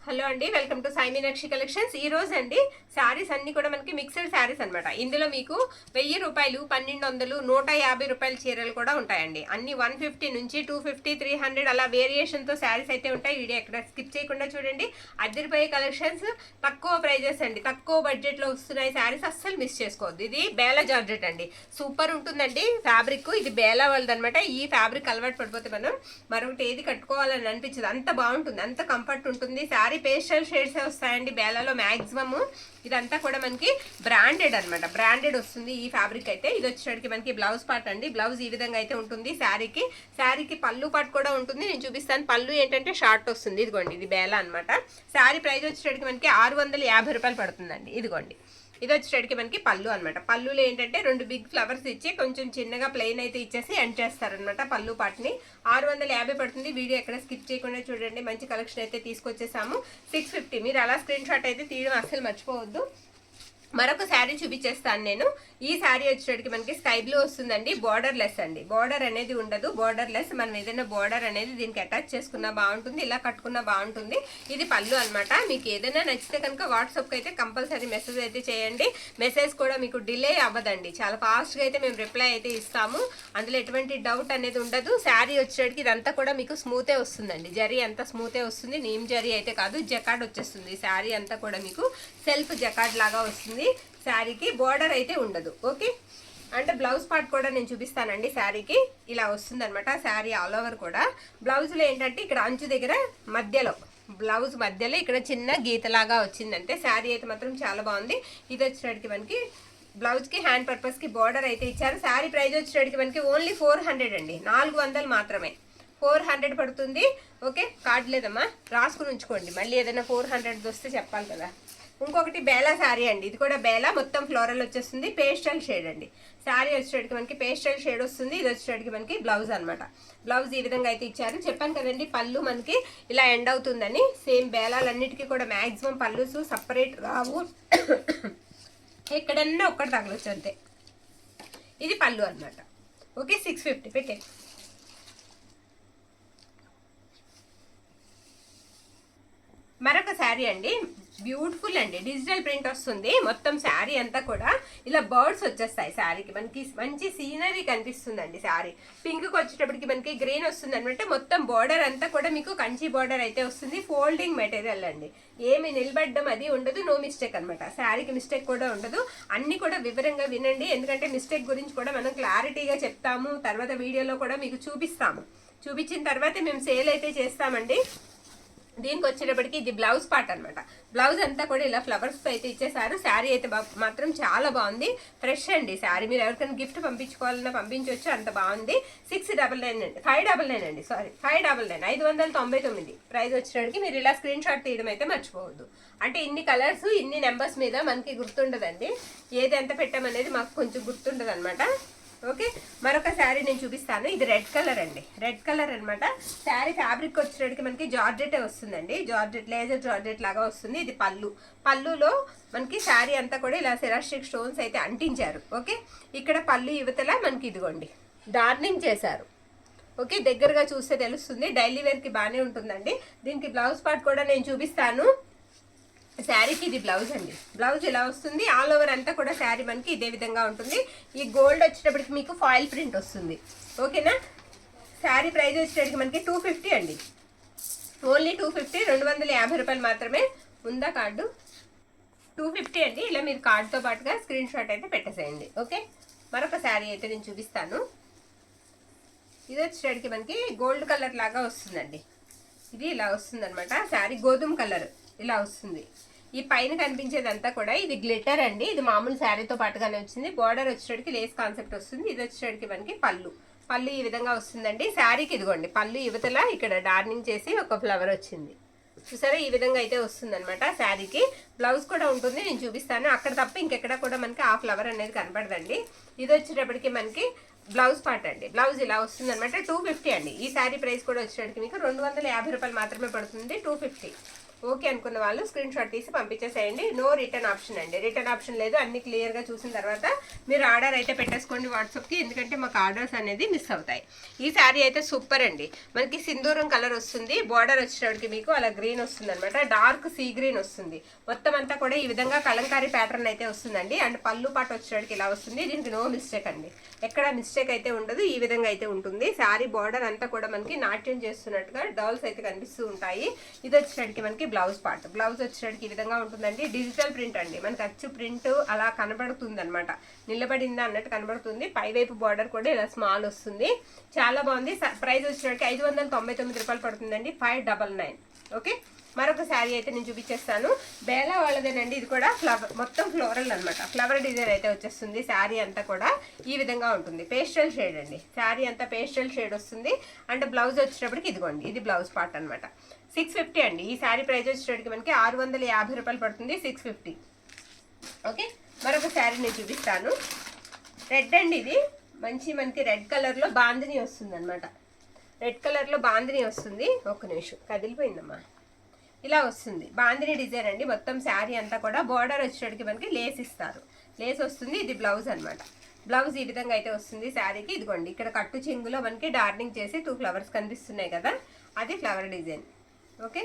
Hello అండి, welcome to Sai Meenakshi collections. ఈ రోజు అండి శారీస్ అన్ని కూడా మనకి మిక్స్డ్ శారీస్ అనమాట. ఇందులో మీకు 1000 రూపాయలు, 1200, 150 రూపాయల చీరలు కూడా ఉంటాయండి. అన్ని 150 నుంచి 250, 300 అలా వేరియేషన్ తో శారీస్ అయితే ఉంటాయి. వీడియో ఎక్కడ స్కిప్ చేయకుండా చూడండి. అద్దరిపోయే కలెక్షన్స్, తక్కువ ప్రైజెస్ అండి, తక్కువ బడ్జెట్ లో వస్తున్నాయి శారీస్, అస్సలు మిస్ చేసుకోవద్దు. ఇది బేలా జార్జెట్ అండి, సూపర్ ఉంటుందండి ఫ్యాబ్రిక్. ఇది బేలా వాళ్ళది అనమాట. ఈ ఫ్యాబ్రిక్ అలవాటు పడిపోతే మనం మరొకటి ఏది కట్టుకోవాలని అనిపించదు, అంత బాగుంటుంది, అంత కంఫర్ట్ ఉంటుంది. శారీ పేస్టల్ షేడ్స్ వస్తాయండి బేలాలో మ్యాక్సిమమ్. ఇదంతా కూడా మనకి బ్రాండెడ్ అనమాట, బ్రాండెడ్ వస్తుంది ఈ ఫ్యాబ్రిక్ అయితే. ఇది వచ్చేటికి మనకి బ్లౌజ్ పార్ట్ అండి. బ్లౌజ్ ఈ విధంగా అయితే ఉంటుంది. శారీకి పళ్ళు పార్ట్ కూడా ఉంటుంది, నేను చూపిస్తాను. పళ్ళు ఏంటంటే షార్ట్ వస్తుంది. ఇదిగోండి, ఇది బేలా అనమాట. శారీ ప్రైస్ వచ్చేటికి మనకి 650 రూపాయలు పడుతుందండి. ఇదిగోండి, ఇది వచ్చేటికి మనకి పళ్ళు అనమాట. పళ్ళులో ఏంటంటే 2 బిగ్ ఫ్లవర్స్ ఇచ్చి కొంచెం చిన్నగా ప్లెయిన్ అయితే ఇచ్చేసి ఎండ్ చేస్తారనమాట. పళ్ళు పాటిని 650 పడుతుంది. వీడియో ఎక్కడ స్కిప్ చేయకుండా చూడండి. మంచి కలెక్షన్ అయితే తీసుకొచ్చేసాము. 650. మీరు అలా స్క్రీన్ షాట్ అయితే తీయడం అస్సలు మర్చిపోవద్దు. మరొక శారీ చూపించేస్తాను నేను. ఈ శారీ వచ్చేటికి మనకి స్కై బ్లూ వస్తుందండి. బార్డర్ లెస్ అండి, బార్డర్ అనేది ఉండదు, బార్డర్ లెస్. మనం ఏదైనా బార్డర్ అనేది దీనికి అటాచ్ చేసుకున్నా బాగుంటుంది, ఇలా కట్టుకున్నా బాగుంటుంది. ఇది పళ్ళు అనమాట. మీకు ఏదైనా నచ్చితే కనుక వాట్సాప్కి అయితే కంపల్సరీ మెసేజ్ అయితే చేయండి. మెసేజ్ కూడా మీకు డిలే అవ్వదండి, చాలా ఫాస్ట్గా అయితే మేము రిప్లై అయితే ఇస్తాము. అందులో ఎటువంటి డౌట్ అనేది ఉండదు. శారీ వచ్చేటికి ఇదంతా కూడా మీకు స్మూతే వస్తుందండి. జరీ అంతా స్మూతే వస్తుంది, నీమ్ జరీ అయితే కాదు, జకాడ్ వచ్చేస్తుంది. శారీ అంతా కూడా మీకు సెల్ఫ్ జకాడ్ లాగా వస్తుంది. శారీకి బోర్డర్ అయితే ఉండదు. ఓకే, అంటే బ్లౌజ్ పార్ట్ కూడా నేను చూపిస్తానండి. శారీకి ఇలా వస్తుంది అనమాట. శారీ ఆల్ ఓవర్ కూడా. బ్లౌజ్లో ఏంటంటే ఇక్కడ అంచు దగ్గర మధ్యలో, బ్లౌజ్ మధ్యలో ఇక్కడ చిన్న గీతలాగా వచ్చిందంటే శారీ అయితే మాత్రం చాలా బాగుంది. ఇది వచ్చేటికి మనకి బ్లౌజ్కి హ్యాండ్ పర్పస్కి బోర్డర్ అయితే ఇచ్చారు. శారీ ప్రైస్ వచ్చేటికి మనకి ఓన్లీ 400 అండి, 400 మాత్రమే. 400 పడుతుంది. ఓకే, కార్డు లేదమ్మా, రాసుకుని ఉంచుకోండి, మళ్ళీ ఏదైనా 400 వస్తే చెప్పాలి కదా. ఇంకొకటి బేలా శారీ అండి. ఇది కూడా బేలా, మొత్తం ఫ్లోరల్ వచ్చేస్తుంది. పేస్టల్ షేడ్ అండి. శారీ వచ్చేటికి మనకి పేస్టల్ షేడ్ వస్తుంది. ఇది వచ్చేటికి మనకి బ్లౌజ్ అనమాట. బ్లౌజ్ ఈ విధంగా అయితే ఇచ్చారు. చెప్పాను కదండి పళ్ళు మనకి ఇలా ఎండ్ అవుతుందని. సేమ్ బేలాలన్నిటికీ కూడా మ్యాక్సిమం పళ్ళుస్ సపరేట్ రావు, ఎక్కడన్నా ఒక్కటి తగలొచ్చు అంతే. ఇది పళ్ళు అనమాట. ఓకే, 650 పెట్టే. మరొక శారీ అండి, బ్యూటిఫుల్ అండి, డిజిటల్ ప్రింట్ వస్తుంది. మొత్తం శారీ అంతా కూడా ఇలా బర్డ్స్ వచ్చేస్తాయి. శారీకి మనకి మంచి సీనరీ కనిపిస్తుందండి. శారీ పింక్కి వచ్చేటప్పటికి మనకి గ్రీన్ వస్తుంది అనమాట. మొత్తం బార్డర్ అంతా కూడా మీకు కంచి బార్డర్ అయితే వస్తుంది. ఫోల్డింగ్ మెటీరియల్ అండి, ఏమి నిలబడ్డం అది ఉండదు. నో మిస్టేక్ అనమాట. శారీకి మిస్టేక్ కూడా ఉండదు. అన్ని కూడా వివరంగా వినండి, ఎందుకంటే మిస్టేక్ గురించి కూడా మనం క్లారిటీగా చెప్తాము. తర్వాత వీడియోలో కూడా మీకు చూపిస్తాము. చూపించిన తర్వాత మేము సేల్ అయితే చేస్తామండి. దీనికి వచ్చేటప్పటికి ఇది బ్లౌజ్ పార్ట్ అనమాట. బ్లౌజ్ అంతా కూడా ఇలా ఫ్లవర్స్ అయితే ఇచ్చేసారు. శారీ అయితే మాత్రం చాలా బాగుంది, ఫ్రెష్ అండి. శారీ మీరు ఎవరికైనా గిఫ్ట్ పంపించుకోవాలన్నా పంపించవచ్చు, అంత బాగుంది. 699 అండి, 599 అండి, సారీ 599, 599 ప్రైస్ వచ్చేటప్పటికి. మీరు ఇలా స్క్రీన్ షాట్ తీయడం అయితే మర్చిపోవద్దు. అంటే ఇన్ని కలర్స్, ఇన్ని నెంబర్స్ మీద మనకి గుర్తుండదండి. ఏది ఎంత పెట్టామనేది మాకు కొంచెం గుర్తుండదు అనమాట. ఓకే, మరొక శారీ నేను చూపిస్తాను. ఇది రెడ్ కలర్ అండి, రెడ్ కలర్ అనమాట. శారీ ఫ్యాబ్రిక్ వచ్చేటికి మనకి జార్జెట్ వస్తుందండి. జార్జెట్, లేజర్ జార్జెట్ లాగా వస్తుంది. ఇది పళ్ళు. పళ్ళులో మనకి శారీ అంతా కూడా ఇలా సెరాస్టిక్ స్టోన్స్ అయితే అంటించారు. ఓకే, ఇక్కడ పళ్ళు యువతల మనకి ఇదిగోండి డార్నింగ్ చేశారు. ఓకే, దగ్గరగా చూస్తే తెలుస్తుంది. డైలీ వేర్కి బాగానే ఉంటుందండి. దీనికి బ్లౌజ్ పార్ట్ కూడా నేను చూపిస్తాను. శారీకి ఇది బ్లౌజ్ అండి. బ్లౌజ్ ఇలా వస్తుంది. ఆల్ ఓవర్ అంతా కూడా శారీ మనకి ఇదే విధంగా ఉంటుంది. ఈ గోల్డ్ వచ్చేటప్పటికి మీకు ఫాయిల్ ప్రింట్ వస్తుంది. ఓకేనా, శారీ ప్రైస్ వచ్చేటప్పటికి మనకి 250 అండి, ఓన్లీ 250, 250 రూపాయలు మాత్రమే. ఉందా కార్డు? 250 అండి. ఇలా మీరు కార్డుతో పాటుగా స్క్రీన్ షాట్ అయితే పెట్టేసేయండి. ఓకే, మరొక శారీ అయితే నేను చూపిస్తాను. ఇది వచ్చేటప్పటికి మనకి గోల్డ్ కలర్ లాగా వస్తుందండి. ఇది ఇలా వస్తుంది అనమాట. శారీ గోధుమ కలర్ ఇలా వస్తుంది. ఈ పైన కనిపించేదంతా కూడా ఇది గ్లిటర్ అండి. ఇది మామూలు శారీతో పాటుగానే వచ్చింది. బార్డర్ వచ్చేటికి లేస్ కాన్సెప్ట్ వస్తుంది. ఇది వచ్చేటికి మనకి పళ్ళు. పళ్ళు ఈ విధంగా వస్తుందండి. శారీకి ఇదిగోండి పళ్ళు యువతల ఇక్కడ డార్నింగ్ చేసి ఒక ఫ్లవర్ వచ్చింది, చూసారా? ఈ విధంగా అయితే వస్తుంది అనమాట. శారీకి బ్లౌజ్ కూడా ఉంటుంది, నేను చూపిస్తాను. అక్కడ తప్ప ఇంకెక్కడ కూడా మనకి ఆ ఫ్లవర్ అనేది కనపడదండి. ఇది వచ్చేటప్పటికి మనకి బ్లౌజ్ పార్ట్ అండి. బ్లౌజ్ ఇలా వస్తుంది అనమాట. 250 అండి. ఈ శారీ ప్రైస్ కూడా వచ్చేటప్పటికి మీకు 250 రూపాయలు మాత్రమే పడుతుంది. 250. ఓకే అనుకున్న వాళ్ళు స్క్రీన్ షాట్ తీసి పంపించేసేయండి. నో రిటర్న్ ఆప్షన్ అండి, రిటర్న్ ఆప్షన్ లేదు. అన్ని క్లియర్గా చూసిన తర్వాత మీరు ఆర్డర్ అయితే పెట్టేసుకోండి వాట్సాప్కి, ఎందుకంటే మాకు ఆర్డర్స్ అనేది మిస్ అవుతాయి. ఈ శారీ అయితే సూపర్ అండి, మనకి సింధూరం కలర్ వస్తుంది, బార్డర్ వచ్చేటప్పటికి మీకు అలా గ్రీన్ వస్తుంది అనమాట, డార్క్ సీ గ్రీన్ వస్తుంది. మొత్తం అంతా కూడా ఈ విధంగా కలంకారీ ప్యాటర్న్ అయితే వస్తుందండి. అండ్ పళ్ళు పాటు వచ్చేటప్పటికి ఇలా వస్తుంది. దీనికి నో మిస్టేక్ అండి, ఎక్కడ మిస్టేక్ అయితే ఉండదు. ఈ విధంగా అయితే ఉంటుంది. శారీ బార్డర్ అంతా కూడా మనకి నాట్యం చేస్తున్నట్టుగా డాల్స్ అయితే కనిపిస్తూ ఉంటాయి. ఇది వచ్చేటప్పటికి మనకి బ్లౌజ్ పార్ట్, బ్లౌజ్ వచ్చేటప్పటికి ఈ విధంగా ఉంటుందండి. డిజిటల్ ప్రింట్ అండి, మనకి అచ్చు ప్రింట్ అలా కనబడుతుంది అనమాట, నిలబడిందా అన్నట్టు కనబడుతుంది. పైవైపు బార్డర్ కూడా ఇలా స్మాల్ వస్తుంది, చాలా బాగుంది. ప్రైస్ వచ్చేటప్పటికి 599 రూపాయలు పడుతుందండి, 599. ఓకే, మరొక శారీ అయితే నేను చూపించేస్తాను. బేలా వాళ్ళదేనండి, ఇది కూడా ఫ్లవర్, మొత్తం ఫ్లోరల్ అనమాట, ఫ్లవర్ డిజైన్ అయితే వచ్చేస్తుంది. శారీ అంతా కూడా ఈ విధంగా ఉంటుంది, పేస్టల్ షేడ్ అండి, శారీ అంతా పేస్టల్ షేడ్ వస్తుంది. అండ్ బ్లౌజ్ వచ్చేటప్పటికి ఇదిగోండి, ఇది బ్లౌజ్ పార్ట్ అనమాట. 650 అండి, ఈ శారీ ప్రైస్ వచ్చేటప్పటికి మనకి 650 రూపాయలు పడుతుంది, 650. ఓకే, మరొక శారీ నేను చూపిస్తాను. రెడ్ అండి, ఇది మంచి మనకి రెడ్ కలర్లో బాందిని వస్తుంది అనమాట, రెడ్ కలర్లో బాందిని వస్తుంది. ఒక్క నిమిషం, కదిలిపోయిందమ్మా. ఇలా వస్తుంది బాందిని డిజైన్ అండి. మొత్తం శారీ అంతా కూడా బార్డర్ వచ్చేటప్పటికి మనకి లేస్ ఇస్తారు, లేస్ వస్తుంది. ఇది బ్లౌజ్ అనమాట, బ్లౌజ్ ఈ విధంగా అయితే వస్తుంది శారీకి. ఇదిగోండి, ఇక్కడ కట్టు చెంగులో మనకి డార్నింగ్ చేసి 2 ఫ్లవర్స్ కనిపిస్తున్నాయి కదా, అది ఫ్లవర్ డిజైన్. ఓకే,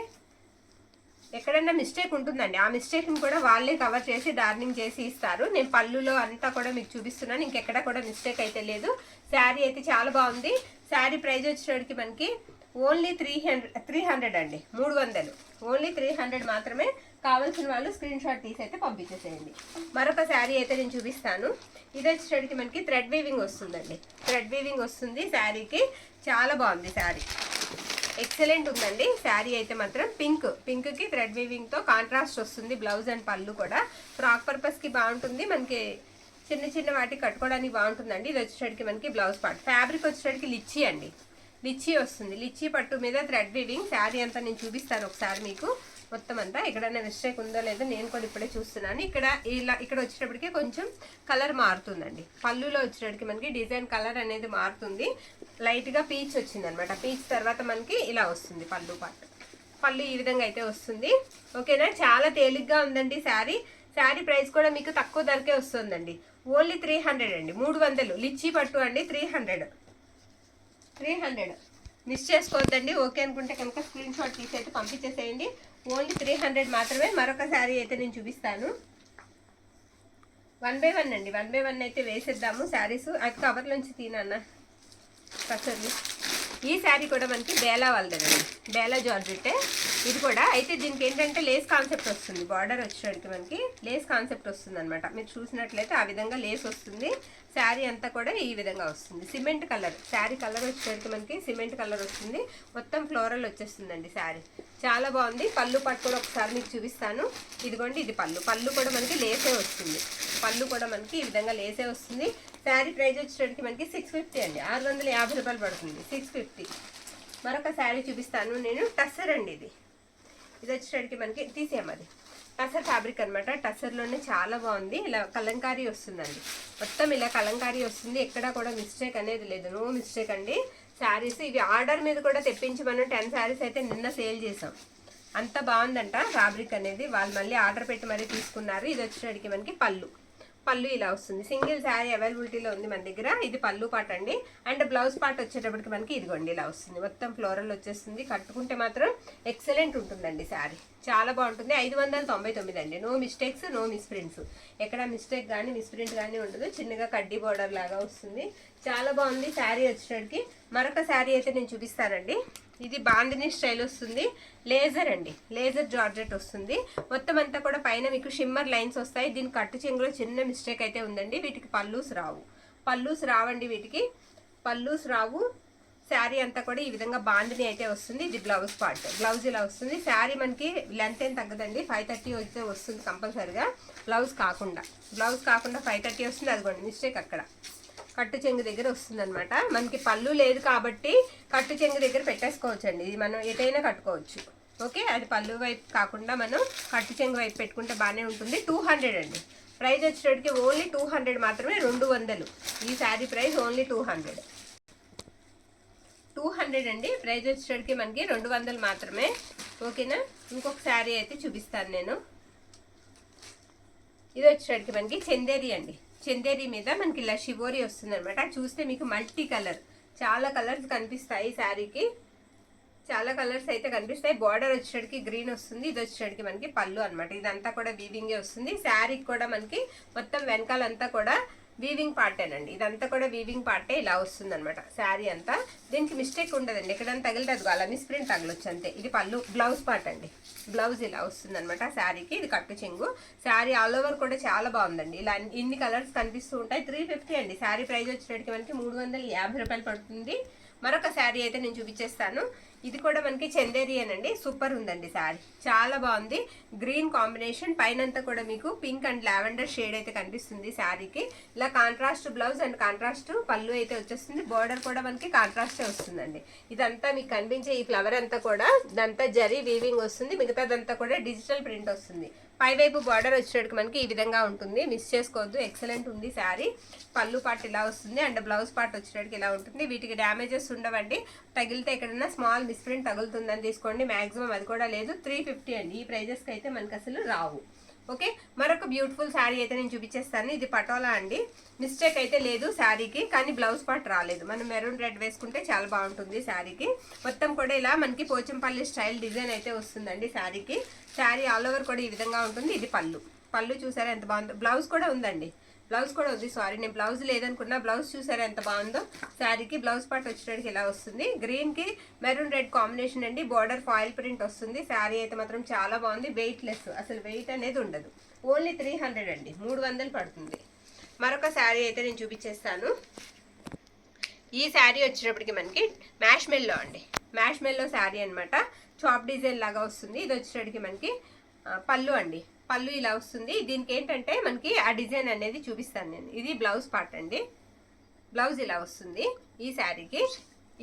ఎక్కడన్నా మిస్టేక్ ఉంటుందండి, ఆ మిస్టేక్ని కూడా వాళ్ళే కవర్ చేసి డార్నింగ్ చేసి ఇస్తారు. నేను పళ్ళులో అంతా కూడా మీకు చూపిస్తున్నాను, ఇంకెక్కడ కూడా మిస్టేక్ అయితే లేదు. శారీ అయితే చాలా బాగుంది. శారీ ప్రైస్ వచ్చేటప్పటికి మనకి ఓన్లీ 300 అండి, 300, ఓన్లీ 300 మాత్రమే. కావాల్సిన వాళ్ళు స్క్రీన్ షాట్ తీసి అయితే పంపించేసేయండి. మరొక శారీ అయితే నేను చూపిస్తాను. ఇది వచ్చేటప్పటికి మనకి థ్రెడ్ వీవింగ్ వస్తుందండి, థ్రెడ్ వీవింగ్ వస్తుంది శారీకి. చాలా బాగుంది శారీ, ఎక్సలెంట్ ఉందండి శారీ అయితే మాత్రం. పింక్కి థ్రెడ్ వీవింగ్తో కాంట్రాస్ట్ వస్తుంది. బ్లౌజ్ అండ్ పళ్ళు కూడా ఫ్రాక్ పర్పస్కి బాగుంటుంది, మనకి చిన్న చిన్న వాటికి కట్టుకోవడానికి బాగుంటుందండి. ఇది వచ్చేటప్పటికి మనకి బ్లౌజ్ పార్ట్. ఫ్యాబ్రిక్ వచ్చేటప్పటికి లిచ్చి అండి, లిచ్చి వస్తుంది, లిచ్చి పట్టు మీద థ్రెడ్ వీవింగ్. శారీ అంతా నేను చూపిస్తాను ఒకసారి మీకు మొత్తం అంతా. ఎక్కడైనా మిస్టేక్ ఉందో లేదో నేను కూడా ఇప్పుడే చూస్తున్నాను. ఇక్కడ వచ్చేటప్పటికి కొంచెం కలర్ మారుతుందండి, పళ్ళులో వచ్చేటప్పటికి మనకి డిజైన్ కలర్ అనేది మారుతుంది. లైట్గా పీచ్ వచ్చింది అనమాట, పీచ్ తర్వాత మనకి ఇలా వస్తుంది పళ్ళు పార్ట్. పళ్ళు ఈ విధంగా అయితే వస్తుంది. ఓకేనా, చాలా తేలిగ్గా ఉందండి శారీ. శారీ ప్రైస్ కూడా మీకు తక్కువ ధరకే వస్తుందండి, ఓన్లీ 300 అండి, 300 లిచ్చి పట్టు అండి. 300 మిస్ చేసుకోవద్దండి. ఓకే అనుకుంటే కనుక స్క్రీన్ షాట్ తీసి అయితే పంపించేసేయండి. ఓన్లీ 300 మాత్రమే. మరొక శారీ అయితే నేను చూపిస్తాను. 1 by 1 అండి, 1 by 1 అయితే వేసేద్దాము శారీస్. అది కవర్లోంచి తీనన్నా కసర్లు. ఈ శారీ కూడా మనకి బేలా వాళ్ళదండి, బేలా జార్జెట్టే ఇది కూడా. అయితే దీనికి ఏంటంటే లేస్ కాన్సెప్ట్ వస్తుంది, బార్డర్ వచ్చేసరికి మనకి లేస్ కాన్సెప్ట్ వస్తుంది అనమాట. మీరు చూసినట్లయితే ఆ విధంగా లేస్ వస్తుంది. శారీ అంతా కూడా ఈ విధంగా వస్తుంది, సిమెంట్ కలర్. శారీ కలర్ వచ్చేసరికి మనకి సిమెంట్ కలర్ వస్తుంది, మొత్తం ఫ్లోరల్ వచ్చేస్తుందండి శారీ. చాలా బాగుంది. పళ్ళు పట్టు కూడా ఒకసారి మీకు చూపిస్తాను. ఇదిగోండి, ఇది పళ్ళు. పళ్ళు కూడా మనకి లేసే వస్తుంది, పళ్ళు కూడా మనకి ఈ విధంగా లేసే వస్తుంది. శారీ ప్రైస్ వచ్చేసరికి మనకి 650 అండి, 650 రూపాయలు పడుతుంది, 650. మరొక శారీ చూపిస్తాను నేను. టస్సర్ అండి, ఇది వచ్చేసరికి మనకి తీసేయమది టసర్ ఫ్యాబ్రిక్ అనమాట. టసర్లోనే చాలా బాగుంది. ఇలా కలంకారీ వస్తుందండి, మొత్తం ఇలా కలంకారీ వస్తుంది. ఎక్కడా కూడా మిస్టేక్ అనేది లేదు, నో మిస్టేక్ అండి. శారీస్ ఇవి ఆర్డర్ మీద కూడా తెప్పించి మనం 10 శారీస్ అయితే నిన్న సేల్ చేసాం. అంత బాగుందంట ఫ్యాబ్రిక్ అనేది, వాళ్ళు మళ్ళీ ఆర్డర్ పెట్టి మరీ తీసుకున్నారు. ఇది వచ్చేసరికి మనకి పళ్ళు ఇలా వస్తుంది. సింగిల్ శారీ అవైలబిలిటీలో ఉంది మన దగ్గర. ఇది పళ్ళు పార్ట్ అండి. అండ్ బ్లౌజ్ పార్ట్ వచ్చేటప్పటికి మనకి ఇదిగోండి ఇలా వస్తుంది, మొత్తం ఫ్లోరల్ వచ్చేస్తుంది. కట్టుకుంటే మాత్రం ఎక్సలెంట్ ఉంటుందండి శారీ, చాలా బాగుంటుంది. 599 అండి, నో మిస్టేక్స్, నో మిస్ప్రింట్స్. ఎక్కడ మిస్టేక్ కానీ మిస్ప్రింట్ కానీ ఉండదు. చిన్నగా కడ్డీ బోర్డర్ లాగా వస్తుంది, చాలా బాగుంది శారీ వచ్చేటప్పటికి. మరొక శారీ అయితే నేను చూపిస్తానండి. ఇది బాందిని స్టైల్ వస్తుంది, లేజర్ అండి, లేజర్ జార్జెట్ వస్తుంది. మొత్తం అంతా కూడా పైన మీకు షిమ్మర్ లైన్స్ వస్తాయి. దీని కట్టు చెంగులో చిన్న మిస్టేక్ అయితే ఉందండి. వీటికి పల్లూస్ రావండి, వీటికి పల్లూస్ రావు. శారీ అంతా కూడా ఈ విధంగా బాందిని అయితే వస్తుంది. ఇది బ్లౌజ్ పార్ట్, బ్లౌజ్ ఇలా వస్తుంది. శారీ మనకి లెంత్ ఏం తగ్గదండి, 530 అయితే వస్తుంది కంపల్సరిగా. బ్లౌజ్ కాకుండా 530 వస్తుంది. అదిగోండి మిస్టేక్ అక్కడ కట్టు చెంగు దగ్గర వస్తుంది అనమాట. మనకి పళ్ళు లేదు కాబట్టి కట్టు చెంగు దగ్గర పెట్టేసుకోవచ్చు అండి, ఇది మనం ఎటైనా కట్టుకోవచ్చు. ఓకే, అది పళ్ళు వైపు కాకుండా మనం కట్టు చెంగు వైపు పెట్టుకుంటే బాగానే ఉంటుంది. 200 అండి, ప్రైస్ వచ్చేటప్పటికి ఓన్లీ 200 మాత్రమే, 200. ఈ శారీ ప్రైస్ ఓన్లీ 200 అండి. ప్రైస్ వచ్చేటప్పటికి మనకి 200 మాత్రమే. ఓకేనా. ఇంకొక శారీ అయితే చూపిస్తాను నేను. ఇది వచ్చేటికి మనకి చందేరి అండి. చందేరి మీద మనకి ఇలా షివోరి వస్తుంది అనమాట. చూస్తే మీకు మల్టీ కలర్, చాలా కలర్స్ కనిపిస్తాయి శారీకి, చాలా కలర్స్ అయితే కనిపిస్తాయి. బార్డర్ వచ్చేటికి గ్రీన్ వస్తుంది. ఇది వచ్చేటికి మనకి పళ్ళు అనమాట. ఇదంతా కూడా వీవింగే వస్తుంది. శారీకి కూడా మనకి మొత్తం వెనకాలంతా కూడా వీవింగ్ పార్టేనండి. ఇదంతా కూడా వీవింగ్ పార్టే ఇలా వస్తుంది అనమాట శారీ అంతా. దీనికి మిస్టేక్ ఉండదండి, ఎక్కడైనా తగిలితే అలా మిస్ప్రింట్ తగలొచ్చు అంతే. ఇది పళ్ళు, బ్లౌజ్ పార్ట్ అండి. బ్లౌజ్ ఇలా వస్తుంది అనమాట శారీకి. ఇది కట్టు చెంగు. శారీ ఆల్ ఓవర్ కూడా చాలా బాగుందండి. ఇలా ఇన్ని కలర్స్ కనిపిస్తూ ఉంటాయి. 350 అండి శారీ ప్రైస్ వచ్చేటికి మనకి 350 రూపాయలు పడుతుంది. మరొక శారీ అయితే నేను చూపించేస్తాను. ఇది కూడా మనకి చందేరియనండి. సూపర్ ఉందండి శారీ, చాలా బాగుంది. గ్రీన్ కాంబినేషన్, పైనంతా కూడా మీకు పింక్ అండ్ లావెండర్ షేడ్ అయితే కనిపిస్తుంది శారీకి. ఇలా కాంట్రాస్ట్ బ్లౌజ్ అండ్ కాంట్రాస్ట్ పళ్ళు అయితే వచ్చేస్తుంది. బార్డర్ కూడా మనకి కాంట్రాస్టే వస్తుందండి. ఇదంతా మీకు కనిపించే ఈ ఫ్లవర్ అంతా కూడా ఇదంతా జరీ వీవింగ్ వస్తుంది. మిగతాదంతా కూడా డిజిటల్ ప్రింట్ వస్తుంది. పైవైపు బార్డర్ వచ్చేటికి మనకి ఈ విధంగా ఉంటుంది. మిస్ చేసుకోవద్దు, ఎక్సలెంట్ ఉంది శారీ. పళ్ళు పార్ట్ ఇలా వస్తుంది అండ్ బ్లౌజ్ పార్ట్ వచ్చేటికి ఇలా ఉంటుంది. వీటికి డ్యామేజెస్ ఉండవండి. తగిలితే ఎక్కడైనా స్మాల్ మిస్ప్రింట్ తగులుతుందని తీసుకోండి. మ్యాక్సిమం అది కూడా లేదు. 350 అండి. ఈ ప్రైజెస్కి అయితే మనకి అసలు రావు. ఓకే, మరొక బ్యూటిఫుల్ శారీ అయితే నేను చూపించేస్తాను. ఇది పటోలా అండి. మిస్టేక్ అయితే లేదు శారీకి, కానీ బ్లౌజ్ పార్ట్ రాలేదు. మనం మెరూన్ రెడ్ వేసుకుంటే చాలా బాగుంటుంది శారీకి. మొత్తం కూడా ఇలా మనకి పోచంపల్లి స్టైల్ డిజైన్ అయితే వస్తుందండి శారీకి. శారీ ఆల్ ఓవర్ కూడా ఈ విధంగా ఉంటుంది. ఇది పళ్ళు. పళ్ళు చూసారా ఎంత బాగుందో. బ్లౌజ్ కూడా ఉందండి, బ్లౌజ్ కూడా ఉంది. సారీ, నేను బ్లౌజ్ లేదనుకున్నా. బ్లౌజ్ చూసారా ఎంత బాగుందో శారీకి. బ్లౌజ్ పార్ట్ వచ్చేటికి ఇలా వస్తుంది. గ్రీన్కి మెరూన్ రెడ్ కాంబినేషన్ అండి. బార్డర్ ఫాయిల్ ప్రింట్ వస్తుంది. శారీ అయితే మాత్రం చాలా బాగుంది. వెయిట్ లెస్, అసలు వెయిట్ అనేది ఉండదు. ఓన్లీ 300 అండి, 300 పడుతుంది. మరొక శారీ అయితే నేను చూపించేస్తాను. ఈ శారీ వచ్చేటప్పటికి మనకి మ్యాష్ మెల్లో అండి. మ్యాష్ మెల్లో శారీ అనమాట. చాప్ డిజైన్ లాగా వస్తుంది. ఇది వచ్చేటప్పటికి మనకి పళ్ళు అండి. పళ్ళు ఇలా వస్తుంది. దీనికి ఏంటంటే మనకి ఆ డిజైన్ అనేది చూపిస్తాను నేను. ఇది బ్లౌజ్ పార్ట్ అండి. బ్లౌజ్ ఇలా వస్తుంది ఈ శారీకి.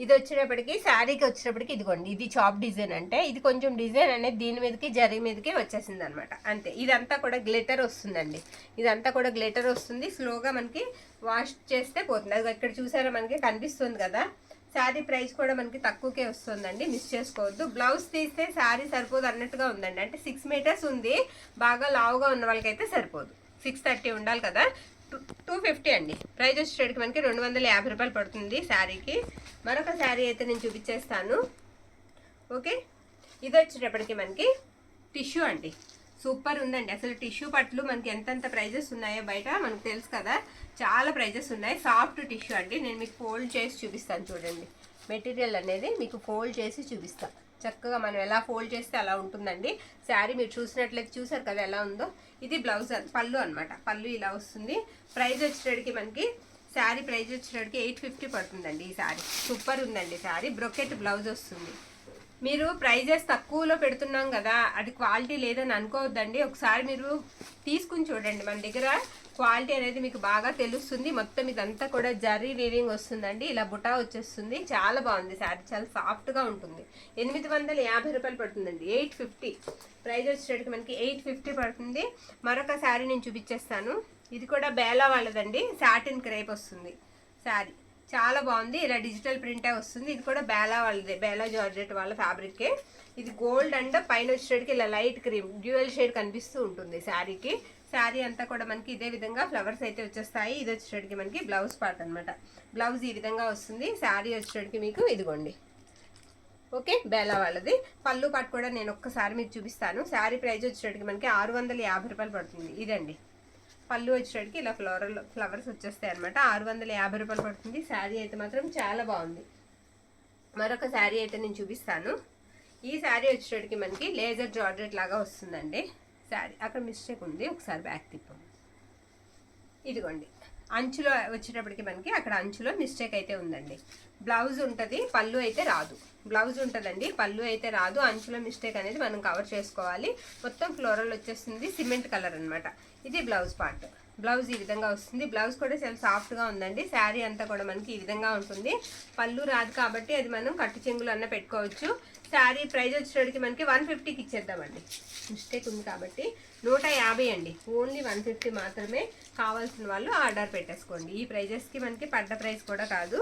ఇది వచ్చేటప్పటికి శారీకి వచ్చేటప్పటికి ఇదిగోండి, ఇది చాప్ డిజైన్. అంటే ఇది కొంచెం డిజైన్ అనేది దీని మీదకి జరీ మీదకి వచ్చేసింది అనమాట, అంతే. ఇదంతా కూడా గ్లిటర్ వస్తుందండి. ఇదంతా కూడా గ్లిటర్ వస్తుంది. స్లోగా మనకి వాష్ చేస్తే పోతుంది. అది ఇక్కడ చూసారా మనకి కనిపిస్తుంది కదా. శారీ ప్రైస్ కూడా మనకి తక్కువకే వస్తుందండి, మిస్ చేసుకోవద్దు. బ్లౌజ్ తీస్తే శారీ సరిపోదు అన్నట్టుగా ఉందండి. అంటే 6 మీటర్స్ ఉంది. బాగా లావుగా ఉన్న వాళ్ళకైతే సరిపోదు. 630 ఉండాలి కదా. 250 అండి. ప్రైస్ వచ్చేటికి మనకి 250 రూపాయలు పడుతుంది శారీకి. మరొక శారీ అయితే నేను చూపించేస్తాను. ఓకే, ఇది వచ్చేటప్పటికి మనకి టిష్యూ అండి. సూపర్ ఉందండి. అసలు టిష్యూ పట్లు మనకి ఎంతెంత ప్రైజెస్ ఉన్నాయో బయట మనకు తెలుసు కదా, చాలా ప్రైజెస్ ఉన్నాయి. సాఫ్ట్ టిష్యూ అండి. నేను మీకు ఫోల్డ్ చేసి చూపిస్తాను చూడండి. మెటీరియల్ అనేది మీకు ఫోల్డ్ చేసి చూపిస్తాను. చక్కగా మనం ఎలా ఫోల్డ్ చేస్తే అలా ఉంటుందండి శారీ. మీరు చూసినట్లయితే చూసారు కదా ఎలా ఉందో. ఇది బ్లౌజ్, పళ్ళు అనమాట. పళ్ళు ఇలా వస్తుంది. ప్రైస్ వచ్చేటికి మనకి శారీ ప్రైస్ వచ్చేటికి 850 పడుతుందండి ఈ శారీ. సూపర్ ఉందండి శారీ. బ్రొకెట్ బ్లౌజ్ వస్తుంది. మీరు ప్రైజెస్ తక్కువలో పెడుతున్నాం కదా, అది క్వాలిటీ లేదని అనుకోవద్దండి. ఒకసారి మీరు తీసుకుని చూడండి. మన దగ్గర క్వాలిటీ అనేది మీకు బాగా తెలుస్తుంది. మొత్తం ఇదంతా కూడా జరీ వీవింగ్ వస్తుందండి. ఇలా బుటా వచ్చేస్తుంది. చాలా బాగుంది శారీ, చాలా సాఫ్ట్గా ఉంటుంది. 850 రూపాయలు పడుతుందండి. 850 ప్రైజ్ వచ్చేటికి మనకి 850 పడుతుంది. మరొక శారీ నేను చూపించేస్తాను. ఇది కూడా బేలా వాళ్ళదండి. సాటిన్ క్రేప్ వస్తుంది శారీ, చాలా బాగుంది. ఇలా డిజిటల్ ప్రింటే వస్తుంది. ఇది కూడా బేలా వాళ్ళదే, బేలా జార్జెట్ వాళ్ళ ఫ్యాబ్రికే. ఇది గోల్డ్ అండ్ పైన వచ్చేటికి ఇలా లైట్ క్రీమ్ డ్యూయల్ షేడ్ కనిపిస్తూ ఉంటుంది శారీకి. శారీ అంతా కూడా మనకి ఇదే విధంగా ఫ్లవర్స్ అయితే వచ్చేస్తాయి. ఇది వచ్చేటికి మనకి బ్లౌజ్ పార్ట్ అనమాట. బ్లౌజ్ ఈ విధంగా వస్తుంది. శారీ వచ్చేటికి మీకు ఇదిగోండి. ఓకే, బేలా వాళ్ళది. పళ్ళు పార్ట్ కూడా నేను ఒక్కసారి మీకు చూపిస్తాను. శారీ ప్రైస్ వచ్చేటికి మనకి 650 రూపాయలు పడుతుంది. ఇదండి పళ్ళు వచ్చేటికి ఇలా ఫ్లవర్స్ వచ్చేస్తాయి అనమాట. 650 రూపాయలు పడుతుంది. శారీ అయితే మాత్రం చాలా బాగుంది. మరొక శారీ అయితే నేను చూపిస్తాను. ఈ శారీ వచ్చేటికి మనకి లేజర్ జార్జెట్ లాగా వస్తుందండి శారీ. అక్కడ మిస్టేక్ ఉంది, ఒకసారి బ్యాక్ తిప్పాము. ఇదిగోండి, అంచులో వచ్చేటప్పటికి మనకి అక్కడ అంచులో మిస్టేక్ అయితే ఉందండి. బ్లౌజ్ ఉంటుంది, పళ్ళు అయితే రాదు. బ్లౌజ్ ఉంటుందండి, పళ్ళు అయితే రాదు. అంచులో మిస్టేక్ అనేది మనం కవర్ చేసుకోవాలి. మొత్తం ఫ్లోరల్ వచ్చేస్తుంది. సిమెంట్ కలర్ అనమాట. ఇది బ్లౌజ్ పార్ట్. బ్లౌజ్ ఈ విధంగా వస్తుంది. బ్లౌజ్ కూడా చాలా సాఫ్ట్గా ఉందండి. శారీ అంతా కూడా మనకి ఈ విధంగా ఉంటుంది. పళ్ళు రాదు కాబట్టి అది మనం కట్టు చెంగులు అన్న పెట్టుకోవచ్చు. శారీ ప్రైస్ వచ్చేటికి మనకి 150కి ఇచ్చేద్దామండి. మిస్టేక్ ఉంది కాబట్టి 150 అండి. ఓన్లీ 150 మాత్రమే. కావాల్సిన వాళ్ళు ఆర్డర్ పెట్టేసుకోండి. ఈ ప్రైజెస్కి మనకి పడ్డ ప్రైస్ కూడా కాదు.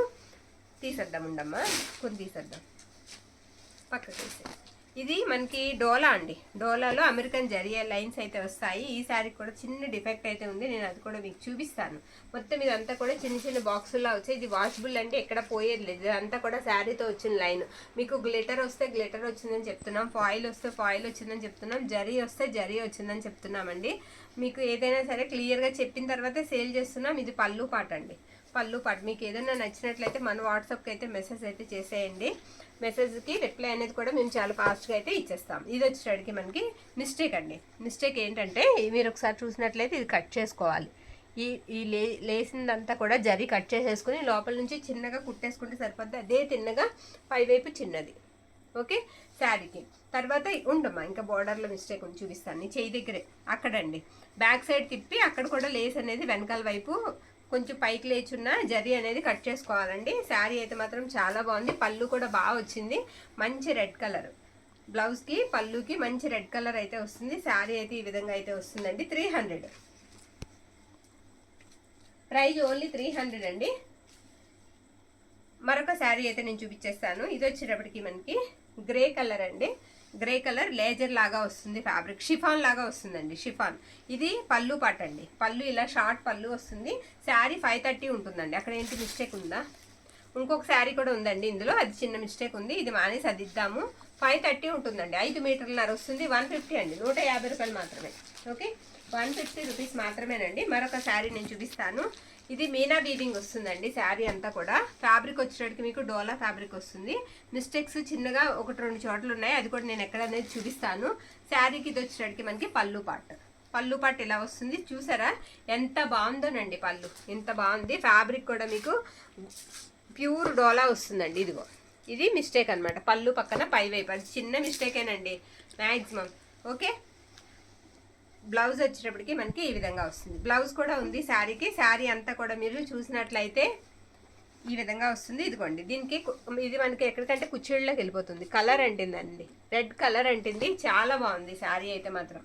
తీసేద్దాం ఉండమ్మా, కొన్ని తీసేద్దాం, పక్కకు తీసే. ఇది మనకి డోలా అండి. డోలాలో అమెరికన్ జరియా లైన్స్ అయితే వస్తాయి. ఈ శారీ కూడా చిన్న డిఫెక్ట్ అయితే ఉంది, నేను అది కూడా మీకు చూపిస్తాను. మొత్తం ఇదంతా కూడా చిన్న చిన్న బాక్సుల్లో వచ్చాయి. ఇది వాషబుల్ అంటే ఎక్కడ పోయేది లేదు, ఇదంతా కూడా శారీతో వచ్చిన లైన్. మీకు గ్లిటర్ వస్తే గ్లిటర్ వచ్చిందని చెప్తున్నాం, ఫాయిల్ వస్తే ఫాయిల్ వచ్చిందని చెప్తున్నాం, జరీ వస్తే జరీ వచ్చిందని చెప్తున్నామండి. మీకు ఏదైనా సరే క్లియర్గా చెప్పిన తర్వాతే సేల్ చేస్తున్నాం. ఇది పళ్ళు పాట అండి, పళ్ళు పాట. మీకు ఏదైనా నచ్చినట్లయితే మన వాట్సాప్కి అయితే మెసేజ్ అయితే చేసేయండి. మెసేజ్కి రిప్లై అనేది కూడా మేము చాలా ఫాస్ట్గా అయితే ఇచ్చేస్తాం. ఇది వచ్చేటికి మనకి మిస్టేక్ అండి. మిస్టేక్ ఏంటంటే మీరు ఒకసారి చూసినట్లయితే ఇది కట్ చేసుకోవాలి. ఈ లేసిందంతా కూడా జరీ కట్ చేసేసుకుని లోపల నుంచి చిన్నగా కుట్టేసుకుంటే సరిపోద్ది. అదే తిన్నగా పైవైపు చిన్నది. ఓకే, శారీకి తర్వాత ఉండమ్మా ఇంకా బార్డర్లో మిస్టేక్ ఉంది, చూపిస్తాను. నీ చెయ్యి దగ్గరే అక్కడండి, బ్యాక్ సైడ్ తిప్పి అక్కడ కూడా లేస్ అనేది వెనకాల వైపు కొంచెం పైకి లేచున్న జరీ అనేది కట్ చేసుకోవాలండి. శారీ అయితే మాత్రం చాలా బాగుంది. పళ్ళు కూడా బాగా వచ్చింది, మంచి రెడ్ కలర్. బ్లౌజ్కి పళ్ళుకి మంచి రెడ్ కలర్ అయితే వస్తుంది. శారీ అయితే ఈ విధంగా అయితే వస్తుందండి. 300 ప్రైజ్, ఓన్లీ 300 అండి. మరొక శారీ అయితే నేను చూపించేస్తాను. ఇది వచ్చేటప్పటికి మనకి గ్రే కలర్ అండి. గ్రే కలర్ లేజర్ లాగా వస్తుంది, ఫ్యాబ్రిక్ షిఫాన్ లాగా వస్తుందండి, షిఫాన్. ఇది పళ్ళు పాట అండి. పళ్ళు ఇలా షార్ట్ పళ్ళు వస్తుంది. శారీ 530 ఉంటుందండి. అక్కడ ఏంటి మిస్టేక్ ఉందా? ఇంకొక శారీ కూడా ఉందండి ఇందులో, అది చిన్న మిస్టేక్ ఉంది. ఇది మానేసి అది ఇద్దాము. 530 ఉంటుందండి. 5 మీటర్లన్నర వస్తుంది. 150 అండి, 150 రూపాయలు మాత్రమే. ఓకే, 150 రూపీస్ మాత్రమేనండి. మరొక శారీ నేను చూపిస్తాను. ఇది మీనా వీవింగ్ వస్తుందండి. శారీ అంతా కూడా ఫ్యాబ్రిక్ వచ్చేటప్పటికి మీకు డోలా ఫ్యాబ్రిక్ వస్తుంది. మిస్టేక్స్ చిన్నగా 1-2 చోట్ల ఉన్నాయి, అది కూడా నేను ఎక్కడ అనేది చూపిస్తాను. శారీకి ఇది వచ్చేటప్పటికి మనకి పళ్ళు పాట్. పళ్ళు పాట్ ఇలా వస్తుంది, చూసారా ఎంత బాగుందోనండి. పళ్ళు ఎంత బాగుంది. ఫ్యాబ్రిక్ కూడా మీకు ప్యూర్ డోలా వస్తుందండి. ఇదిగో ఇది మిస్టేక్ అనమాట, పళ్ళు పక్కన పై వైపు అది చిన్న మిస్టేకేనండి మ్యాక్సిమం. ఓకే, బ్లౌజ్ వచ్చేటప్పటికి మనకి ఈ విధంగా వస్తుంది. బ్లౌజ్ కూడా ఉంది శారీకి. శారీ అంతా కూడా మీరు చూసినట్లయితే ఈ విధంగా వస్తుంది. ఇదిగోండి, దీనికి ఇది మనకి ఎక్కడికంటే కుచ్చిళ్ళలోకి వెళ్ళిపోతుంది. కలర్ అంటిందండి, రెడ్ కలర్ అంటింది, చాలా బాగుంది శారీ అయితే మాత్రం.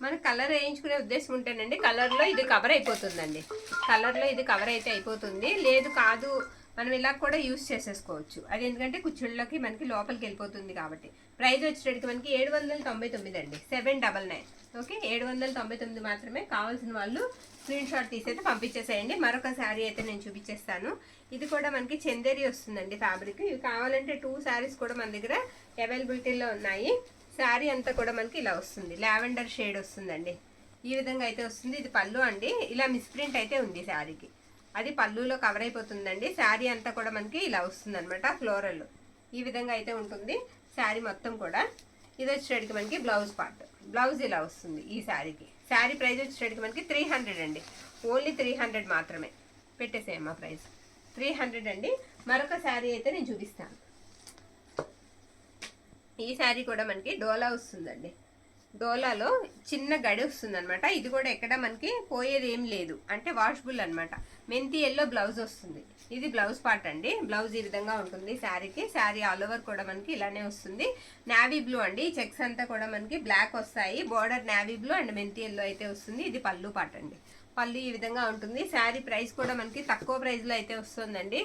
మన కలర్ వేయించుకునే ఉద్దేశం ఉంటేనండి కలర్లో ఇది కవర్ అయిపోతుందండి. కలర్లో ఇది కవర్ అయితే అయిపోతుంది. లేదు కాదు మనం ఇలా కూడా యూస్ చేసేసుకోవచ్చు. అది ఎందుకంటే కుచ్చుళ్ళకి మనకి లోపలికి వెళ్ళిపోతుంది కాబట్టి. ప్రైస్ వచ్చేటప్పటికి మనకి 799 అండి, 799. ఓకే, 799 మాత్రమే. కావాల్సిన వాళ్ళు స్క్రీన్ షాట్ తీసైతే పంపించేసేయండి. మరొక శారీ అయితే నేను చూపించేస్తాను. ఇది కూడా మనకి చందేరి వస్తుందండి ఫ్యాబ్రిక్. ఇవి కావాలంటే 2 శారీస్ కూడా మన దగ్గర అవైలబిలిటీలో ఉన్నాయి. శారీ అంతా కూడా మనకి ఇలా వస్తుంది, లావెండర్ షేడ్ వస్తుందండి. ఈ విధంగా అయితే వస్తుంది. ఇది పళ్ళు అండి. ఇలా మిస్ప్రింట్ అయితే ఉంది శారీకి, అది పళ్ళులో కవర్ అయిపోతుందండి. శారీ అంతా కూడా మనకి ఇలా వస్తుంది అనమాట, ఫ్లోరల్. ఈ విధంగా అయితే ఉంటుంది శారీ మొత్తం కూడా. ఇది వచ్చేటికి మనకి బ్లౌజ్ పార్ట్. బ్లౌజ్ ఇలా వస్తుంది ఈ శారీకి. శారీ ప్రైస్ వచ్చేటికి మనకి 300 అండి, ఓన్లీ 300 మాత్రమే. పెట్టేసేయమ్మా ప్రైస్ 300 అండి. మరొక శారీ అయితే నేను చూపిస్తాను. ఈ శారీ కూడా మనకి డోలా వస్తుందండి. డోలాలో చిన్న గడి వస్తుంది అనమాట. ఇది కూడా ఎక్కడ మనకి పోయేది ఏం లేదు, అంటే వాషబుల్ అనమాట. మెంతి ఎల్లో బ్లౌజ్ వస్తుంది. ఇది బ్లౌజ్ పార్ట్ అండి. బ్లౌజ్ ఈ విధంగా ఉంటుంది శారీకి. శారీ ఆల్ ఓవర్ కూడా మనకి ఇలానే వస్తుంది. నావీ బ్లూ అండి. చెక్స్ అంతా కూడా మనకి బ్లాక్ వస్తాయి. బార్డర్ నావీ బ్లూ అండ్ మెంతి ఎల్లో అయితే వస్తుంది. ఇది పళ్ళు పార్ట్ అండి. పళ్ళు ఈ విధంగా ఉంటుంది. శారీ ప్రైస్ కూడా మనకి తక్కువ ప్రైస్లో అయితే వస్తుందండి.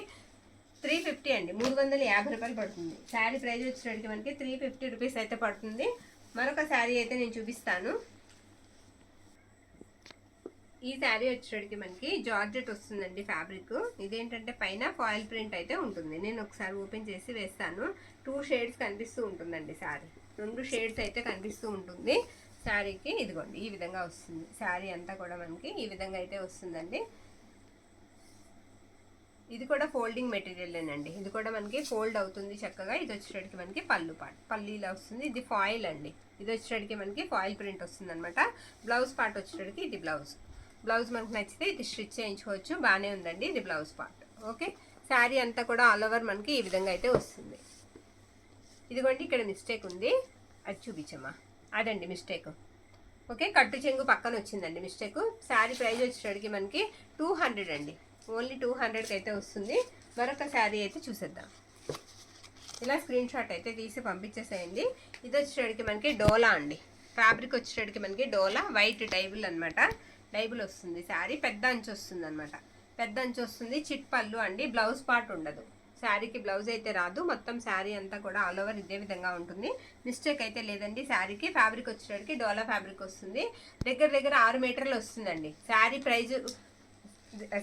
350 అండి, 350 రూపాయలు పడుతుంది. శారీ ప్రైస్ వచ్చేటికి మనకి 350 రూపీస్ అయితే పడుతుంది. మరొక శారీ అయితే నేను చూపిస్తాను. ఈ శారీ వచ్చేటికి మనకి జార్జెట్ వస్తుందండి ఫ్యాబ్రిక్. ఇదేంటంటే పైన ఫాయిల్ ప్రింట్ అయితే ఉంటుంది. నేను ఒకసారి ఓపెన్ చేసి వేస్తాను. 2 షేడ్స్ కనిపిస్తూ ఉంటుందండి శారీ. 2 షేడ్స్ అయితే కనిపిస్తూ ఉంటుంది శారీకి. ఇదిగోండి ఈ విధంగా వస్తుంది. శారీ అంతా కూడా మనకి ఈ విధంగా అయితే వస్తుందండి. ఇది కూడా ఫోల్డింగ్ మెటీరియలేనండి. ఇది కూడా మనకి ఫోల్డ్ అవుతుంది చక్కగా. ఇది వచ్చేటికి మనకి పళ్ళు పార్ట్. పళ్ళు ఇలా వస్తుంది. ఇది ఫాయిల్ అండి. ఇది వచ్చేటికి మనకి ఫాయిల్ ప్రింట్ వస్తుంది అనమాట. బ్లౌజ్ పార్ట్ వచ్చేటికి ఇది బ్లౌజ్. బ్లౌజ్ మనకు నచ్చితే ఇది స్టిచ్ చేయించుకోవచ్చు, బాగానే ఉందండి. ఇది బ్లౌజ్ పార్ట్. ఓకే, శారీ అంతా కూడా ఆల్ ఓవర్ మనకి ఈ విధంగా అయితే వస్తుంది. ఇదిగోండి ఇక్కడ మిస్టేక్ ఉంది, అది చూపించమ్మా. అదండి మిస్టేక్. ఓకే, కట్టు చెంగు పక్కన వచ్చిందండి మిస్టేక్. శారీ ప్రైస్ వచ్చేటికి మనకి 200 అండి, ఓన్లీ 200కి అయితే వస్తుంది. మరొక శారీ అయితే చూసేద్దాం. ఇలా స్క్రీన్ షాట్ అయితే తీసి పంపించేసేయండి. ఇది వచ్చేటికి మనకి డోలా అండి. ఫ్యాబ్రిక్ వచ్చేటికి మనకి డోలా వైట్ డైబుల్ అనమాట. డైబుల్ వస్తుంది శారీ. పెద్ద అంచు వస్తుంది అనమాట, పెద్ద అంచు వస్తుంది. చిట్ పళ్ళు అండి. బ్లౌజ్ పార్ట్ ఉండదు. శారీకి బ్లౌజ్ అయితే రాదు, మొత్తం శారీ అంతా కూడా ఆల్ ఓవర్ ఇదే విధంగా ఉంటుంది. మిస్టేక్ అయితే లేదండి. శారీకి ఫ్యాబ్రిక్ వచ్చేటప్పటికి డోలా ఫ్యాబ్రిక్ వస్తుంది. దగ్గర దగ్గర 6 మీటర్లు వస్తుందండి. శారీ ప్రైజ్,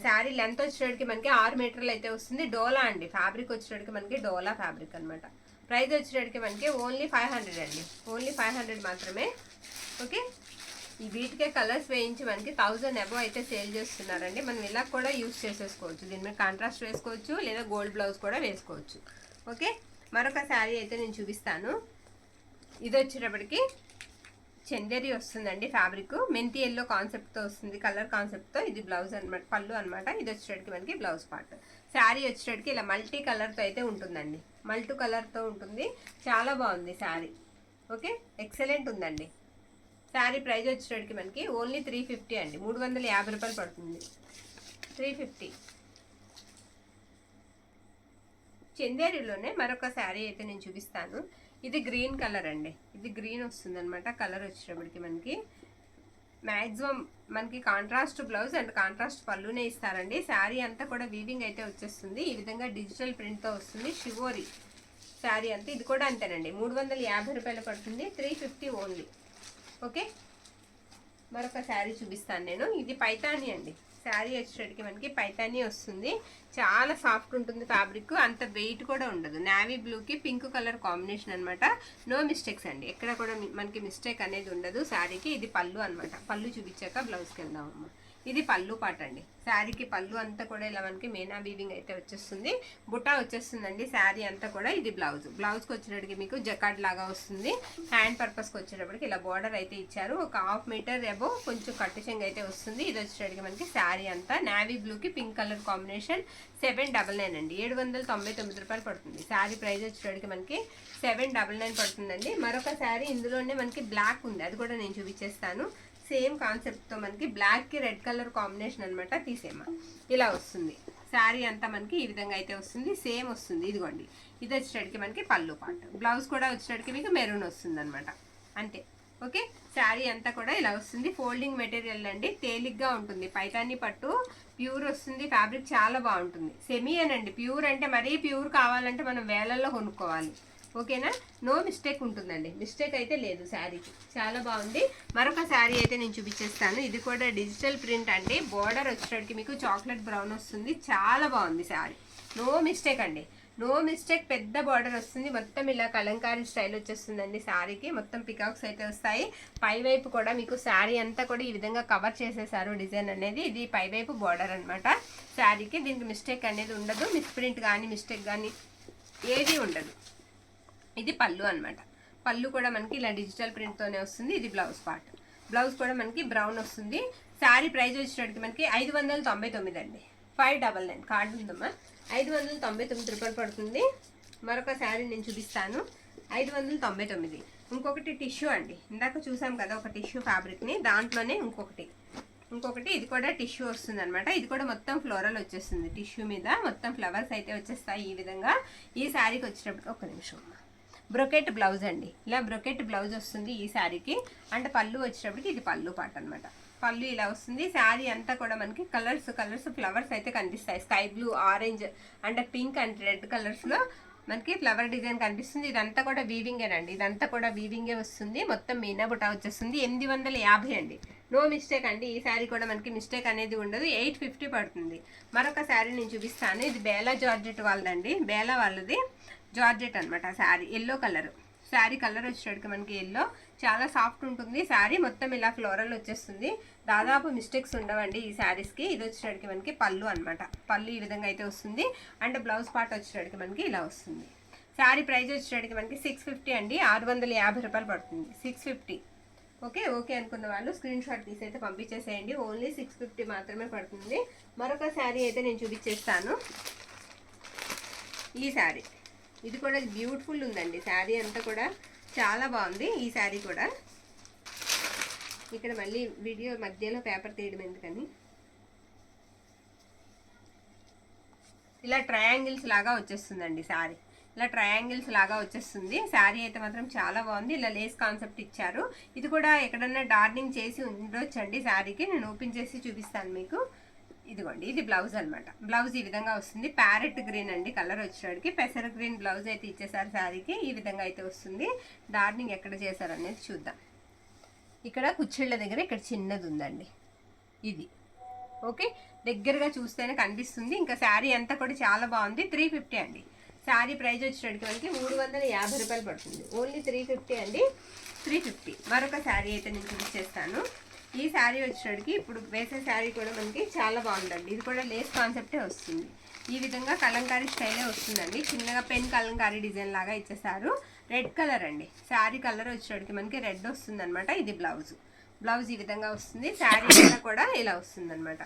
శారీ లెంత్ వచ్చేటప్పటికి మనకి 6 మీటర్లు అయితే వస్తుంది. డోలా అండి, ఫ్యాబ్రిక్ వచ్చేటప్పటికి మనకి డోలా ఫ్యాబ్రిక్ అనమాట. ప్రైస్ వచ్చేటప్పటికి మనకి ఓన్లీ 500 అండి, ఓన్లీ 500 మాత్రమే. ఓకే, ఈ వీటికే కలర్స్ వేయించి మనకి 1000 అబవ్ అయితే సేల్ చేస్తున్నారండి. మనం ఇలా కూడా యూజ్ చేసేసుకోవచ్చు. దీని మీద కాంట్రాస్ట్ వేసుకోవచ్చు, లేదా గోల్డ్ బ్లౌజ్ కూడా వేసుకోవచ్చు. ఓకే, మరొక శారీ అయితే నేను చూపిస్తాను. ఇది వచ్చేటప్పటికి చందేరి వస్తుందండి. ఫ్యాబ్రిక్ మెంతి ఎల్లో కాన్సెప్ట్తో వస్తుంది, కలర్ కాన్సెప్ట్తో. ఇది బ్లౌజ్ అనమాట, పళ్ళు అనమాట. ఇది వచ్చేటప్పటికి మనకి బ్లౌజ్ పార్ట్. శారీ వచ్చేటప్పటికి ఇలా మల్టీ కలర్తో అయితే ఉంటుందండి, మల్టీ కలర్తో ఉంటుంది. చాలా బాగుంది శారీ. ఓకే, ఎక్సలెంట్ ఉందండి. శారీ ప్రైస్ వచ్చేటప్పటికి మనకి ఓన్లీ 350 అండి, 350 రూపాయలు పడుతుంది. 350. చందేరిలోనే మరొక శారీ అయితే నేను చూపిస్తాను. ఇది గ్రీన్ కలర్ అండి, ఇది గ్రీన్ వస్తుంది అనమాట. కలర్ వచ్చేటప్పటికి మనకి మ్యాక్సిమం మనకి కాంట్రాస్ట్ బ్లౌజ్ అండ్ కాంట్రాస్ట్ పళ్ళునే ఇస్తారండి. శారీ అంతా కూడా వీవింగ్ అయితే వచ్చేస్తుంది. ఈ విధంగా డిజిటల్ ప్రింట్తో వస్తుంది. షివోరి శారీ అంతా. ఇది కూడా అంతేనండి, 350 రూపాయలు పడుతుంది. 350 ఓన్లీ. ఓకే, మరొక శారీ చూపిస్తాను నేను. ఇది పైతాని అండి. శారీ వచ్చేటప్పటికి మనకి పైతాని వస్తుంది. చాలా సాఫ్ట్ ఉంటుంది ఫ్యాబ్రిక్, అంత వెయిట్ కూడా ఉండదు. నావీ బ్లూకి పింక్ కలర్ కాంబినేషన్ అనమాట. నో మిస్టేక్స్ అండి, ఎక్కడ కూడా మనకి మిస్టేక్ అనేది ఉండదు శారీకి. ఇది పళ్ళు అనమాట. పళ్ళు చూపించాక బ్లౌజ్కి వెళ్దామమ్మా. ఇది పళ్ళు పాట అండి. శారీకి పళ్ళు అంతా కూడా ఇలా మనకి మేనా వీవింగ్ అయితే వచ్చేస్తుంది. బుట్టా వచ్చేస్తుందండి శారీ అంతా కూడా. ఇది బ్లౌజ్. బ్లౌజ్కి వచ్చేటప్పటికి మీకు జకార్డ్ లాగా వస్తుంది. హ్యాండ్ పర్పస్కి వచ్చేటప్పటికి ఇలా బార్డర్ అయితే ఇచ్చారు. ఒక 1/2 మీటర్ అబో కొంచెం కట్టు చెంగు అయితే వస్తుంది. ఇది వచ్చేటప్పటికి మనకి శారీ అంతా నావీ బ్లూకి పింక్ కలర్ కాంబినేషన్. 799 అండి, 799 రూపాయలు పడుతుంది. శారీ ప్రైస్ వచ్చేటప్పటికి మనకి 799 పడుతుందండి. మరొక శారీ ఇందులోనే మనకి బ్లాక్ ఉంది, అది కూడా నేను చూపించేస్తాను. సేమ్ కాన్సెప్ట్తో మనకి బ్లాక్కి రెడ్ కలర్ కాంబినేషన్ అనమాట. తీసేమా, ఇలా వస్తుంది శారీ అంతా మనకి. ఈ విధంగా అయితే వస్తుంది, సేమ్ వస్తుంది. ఇదిగోండి, ఇది వచ్చేటప్పటికి మనకి పళ్ళు పాట. బ్లౌజ్ కూడా వచ్చేటప్పటికి మీకు మెరూన్ వస్తుంది అనమాట, అంతే. ఓకే, శారీ అంతా కూడా ఇలా వస్తుంది. ఫోల్డింగ్ మెటీరియల్ అండి, తేలిగ్గా ఉంటుంది. పైతాని పట్టు ప్యూర్ వస్తుంది. ఫ్యాబ్రిక్ చాలా బాగుంటుంది. సెమీ అనండి, ప్యూర్ అంటే మరీ ప్యూర్ కావాలంటే మనం వేలల్లో కొనుక్కోవాలి. ఓకేనా, నో మిస్టేక్ ఉంటుందండి, మిస్టేక్ అయితే లేదు శారీకి. చాలా బాగుంది. మరొక శారీ అయితే నేను చూపించేస్తాను. ఇది కూడా డిజిటల్ ప్రింట్ అండి. బోర్డర్ వచ్చేటప్పటికి మీకు చాక్లెట్ బ్రౌన్ వస్తుంది. చాలా బాగుంది శారీ, నో మిస్టేక్ అండి, నో మిస్టేక్. పెద్ద బార్డర్ వస్తుంది, మొత్తం ఇలా కలంకారీ స్టైల్ వచ్చేస్తుందండి శారీకి. మొత్తం పికాక్స్ అయితే వస్తాయి. పైవైపు కూడా మీకు శారీ అంతా కూడా ఈ విధంగా కవర్ చేసేసారు డిజైన్ అనేది. ఇది పైవైపు బార్డర్ అనమాట శారీకి. దీనికి మిస్టేక్ అనేది ఉండదు, మిస్ ప్రింట్ కానీ మిస్టేక్ కానీ ఏది ఉండదు. ఇది పళ్ళు అనమాట. పళ్ళు కూడా మనకి ఇలా డిజిటల్ ప్రింట్తోనే వస్తుంది. ఇది బ్లౌజ్ పార్ట్. బ్లౌజ్ కూడా మనకి బ్రౌన్ వస్తుంది. శారీ ప్రైస్ వచ్చేటప్పటికి మనకి 599 అండి, 599 కార్డు ఉందమ్మా. 599 రూపాయలు పడుతుంది. మరొక శారీ నేను చూపిస్తాను, 599. ఇంకొకటి టిష్యూ అండి, ఇందాక చూసాం కదా ఒక టిష్యూ ఫ్యాబ్రిక్ని, దాంట్లోనే ఇంకొకటి ఇది కూడా టిష్యూ వస్తుంది అనమాట. ఇది కూడా మొత్తం ఫ్లోరల్ వచ్చేస్తుంది. టిష్యూ మీద మొత్తం ఫ్లవర్స్ అయితే వచ్చేస్తాయి ఈ విధంగా. ఈ శారీకి వచ్చేటప్పుడు ఒక నిమిషం, బ్రొకెట్ బ్లౌజ్ అండి. ఇలా బ్రొకెట్ బ్లౌజ్ వస్తుంది ఈ శారీకి. అంటే పళ్ళు వచ్చేటప్పటికి ఇది పళ్ళు పాట అనమాట. పళ్ళు ఇలా వస్తుంది. శారీ అంతా కూడా మనకి కలర్స్ ఫ్లవర్స్ అయితే కనిపిస్తాయి. Sky blue, orange and pink and red కలర్స్లో మనకి ఫ్లవర్ డిజైన్ కనిపిస్తుంది. ఇదంతా కూడా వీవింగేనండి, ఇదంతా కూడా వీవింగే వస్తుంది. మొత్తం మీనా బుటా వచ్చేస్తుంది. 850 అండి, నో మిస్టేక్ అండి. ఈ శారీ కూడా మనకి మిస్టేక్ అనేది ఉండదు. 850 పడుతుంది. మరొక శారీ నేను చూపిస్తాను. ఇది బేలా జార్జెట్ వాళ్ళదండి, బేలా వాళ్ళది జార్జెట్ అనమాట. Sari yellow colour. Sari colour వచ్చేటప్పటికి మనకి ఎల్లో, చాలా సాఫ్ట్ ఉంటుంది. శారీ మొత్తం ఇలా ఫ్లోరల్ వచ్చేస్తుంది. దాదాపు మిస్టేక్స్ ఉండవండి ఈ శారీస్కి. ఇది వచ్చేటప్పటికి మనకి పళ్ళు అనమాట. పళ్ళు ఈ విధంగా అయితే వస్తుంది. అండ్ బ్లౌజ్ పార్ట్ వచ్చేటప్పటికి మనకి ఇలా వస్తుంది. శారీ ప్రైస్ వచ్చేటప్పటికి మనకి 650 అండి, 650 రూపాయలు పడుతుంది. 650. ఓకే అనుకున్న వాళ్ళు స్క్రీన్ షాట్ తీసి అయితే పంపించేసేయండి. ఓన్లీ 650 మాత్రమే పడుతుంది. మరొక శారీ అయితే నేను చూపించేస్తాను. ఈ శారీ, ఇది కూడా బ్యూటిఫుల్ ఉందండి. శారీ అంతా కూడా చాలా బాగుంది. ఈ శారీ కూడా ఇక్కడ మళ్ళీ వీడియో మధ్యలో పేపర్ తీయడం ఎందుకని, ఇలా ట్రయాంగిల్స్ లాగా వచ్చేస్తుందండి శారీ. ఇలా ట్రయాంగిల్స్ లాగా వచ్చేస్తుంది. శారీ అయితే మాత్రం చాలా బాగుంది. ఇలా లేస్ కాన్సెప్ట్ ఇచ్చారు. ఇది కూడా ఎక్కడన్నా డార్నింగ్ చేసి ఉండొచ్చండి శారీకి. నేను ఓపెన్ చేసి చూపిస్తాను మీకు. ఇదిగోండి, ఇది బ్లౌజ్ అనమాట. బ్లౌజ్ ఈ విధంగా వస్తుంది. ప్యారెట్ గ్రీన్ అండి కలర్ వచ్చేటికి. పెసర గ్రీన్ బ్లౌజ్ అయితే ఇచ్చేసారు శారీకి. ఈ విధంగా అయితే వస్తుంది. డార్నింగ్ ఎక్కడ చేశారు అనేది చూద్దాం. ఇక్కడ కుచ్చిళ్ళ దగ్గర ఇక్కడ చిన్నది ఉందండి, ఇది ఓకే. దగ్గరగా చూస్తేనే కనిపిస్తుంది. ఇంకా శారీ అంతా కూడా చాలా బాగుంది. 350 అండి శారీ ప్రైస్ వచ్చేటికి మనకి 350 రూపాయలు పడుతుంది. ఓన్లీ 350 అండి, 350. మరొక శారీ అయితే నేను చూపించేస్తాను. ఈ శారీ వచ్చేటికి ఇప్పుడు వేసే శారీ కూడా మనకి చాలా బాగుందండి. ఇది కూడా లేస్ కాన్సెప్టే వస్తుంది. ఈ విధంగా కలంకారీ స్టైలే వస్తుందండి. చిన్నగా పెన్ కలంకారీ డిజైన్ లాగా ఇచ్చేసారు. రెడ్ కలర్ అండి శారీ కలర్ వచ్చేటికి మనకి రెడ్ వస్తుంది అనమాట. ఇది బ్లౌజ్. బ్లౌజ్ ఈ విధంగా వస్తుంది. శారీ అంతా కూడా ఇలా వస్తుంది అనమాట.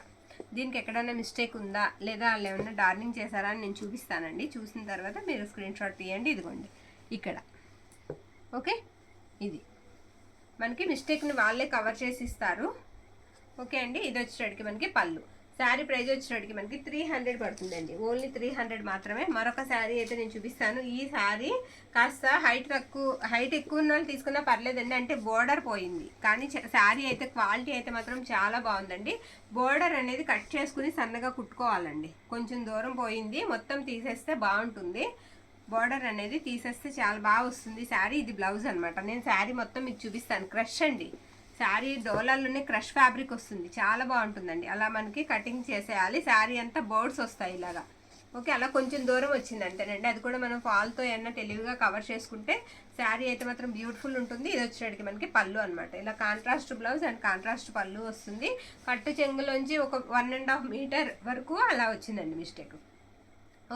దీనికి ఎక్కడైనా మిస్టేక్ ఉందా లేదా వాళ్ళు ఏమన్నా డార్నింగ్ చేశారా అని నేను చూపిస్తానండి. చూసిన తర్వాత మీరు స్క్రీన్ షాట్ తీయండి. ఇదిగోండి ఇక్కడ ఓకే. ఇది మనకి మిస్టేక్ని వాళ్ళే కవర్ చేసి ఇస్తారు. ఓకే అండి. ఇది వచ్చేటికి మనకి పళ్ళు. శారీ ప్రైస్ వచ్చేటికి మనకి 300 పడుతుందండి. ఓన్లీ 300 మాత్రమే. మరొక శారీ అయితే నేను చూపిస్తాను. ఈ శారీ కాస్త హైట్ ఎక్కువ ఉన్న వాళ్ళు తీసుకున్నా పర్లేదండి, అంటే బోర్డర్ పోయింది. కానీ శారీ అయితే క్వాలిటీ అయితే మాత్రం చాలా బాగుందండి. బోర్డర్ అనేది కట్ చేసుకుని సన్నగా కుట్టుకోవాలండి. కొంచెం దూరం పోయింది, మొత్తం తీసేస్తే బాగుంటుంది. బోర్డర్ అనేది తీసేస్తే చాలా బాగా వస్తుంది శారీ. ఇది బ్లౌజ్ అనమాట. నేను శారీ మొత్తం మీకు చూపిస్తాను. క్రష్ అండి శారీ, డోలాల్లోనే క్రష్ ఫ్యాబ్రిక్ వస్తుంది. చాలా బాగుంటుందండి. అలా మనకి కటింగ్ చేసేయాలి. శారీ అంతా బోర్డ్స్ వస్తాయి ఇలాగా ఓకే. అలా కొంచెం దూరం వచ్చింది అంటేనండి. అది కూడా మనం ఫాల్తో ఏమన్నా తెలివిగా కవర్ చేసుకుంటే శారీ అయితే మాత్రం బ్యూటిఫుల్ ఉంటుంది. ఇది వచ్చేటికి మనకి పళ్ళు అనమాట. ఇలా కాంట్రాస్ట్ బ్లౌజ్ అండ్ కాంట్రాస్ట్ పళ్ళు వస్తుంది. కట్టు చెంగులోంచి ఒక 1.5 మీటర్ వరకు అలా వచ్చిందండి మిస్టేక్.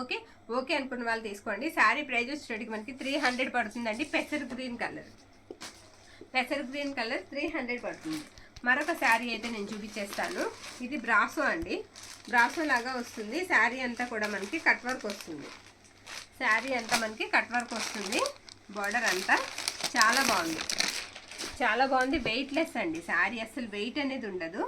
ఓకే ఓకే అనుకున్న వాళ్ళు తీసుకోండి. శారీ ప్రైస్ వచ్చేటికి మనకి 300 పడుతుందండి. పెసర్ గ్రీన్ కలర్ 300 పడుతుంది. మరొక శారీ అయితే నేను చూపించేస్తాను. ఇది బ్రాసో అండి. బ్రాసో లాగా వస్తుంది. శారీ అంతా కూడా మనకి కట్ వర్క్ వస్తుంది. శారీ అంతా మనకి కట్ వర్క్ వస్తుంది. బార్డర్ అంతా చాలా బాగుంది. వెయిట్లెస్ అండి శారీ, అసలు వెయిట్ అనేది ఉండదు.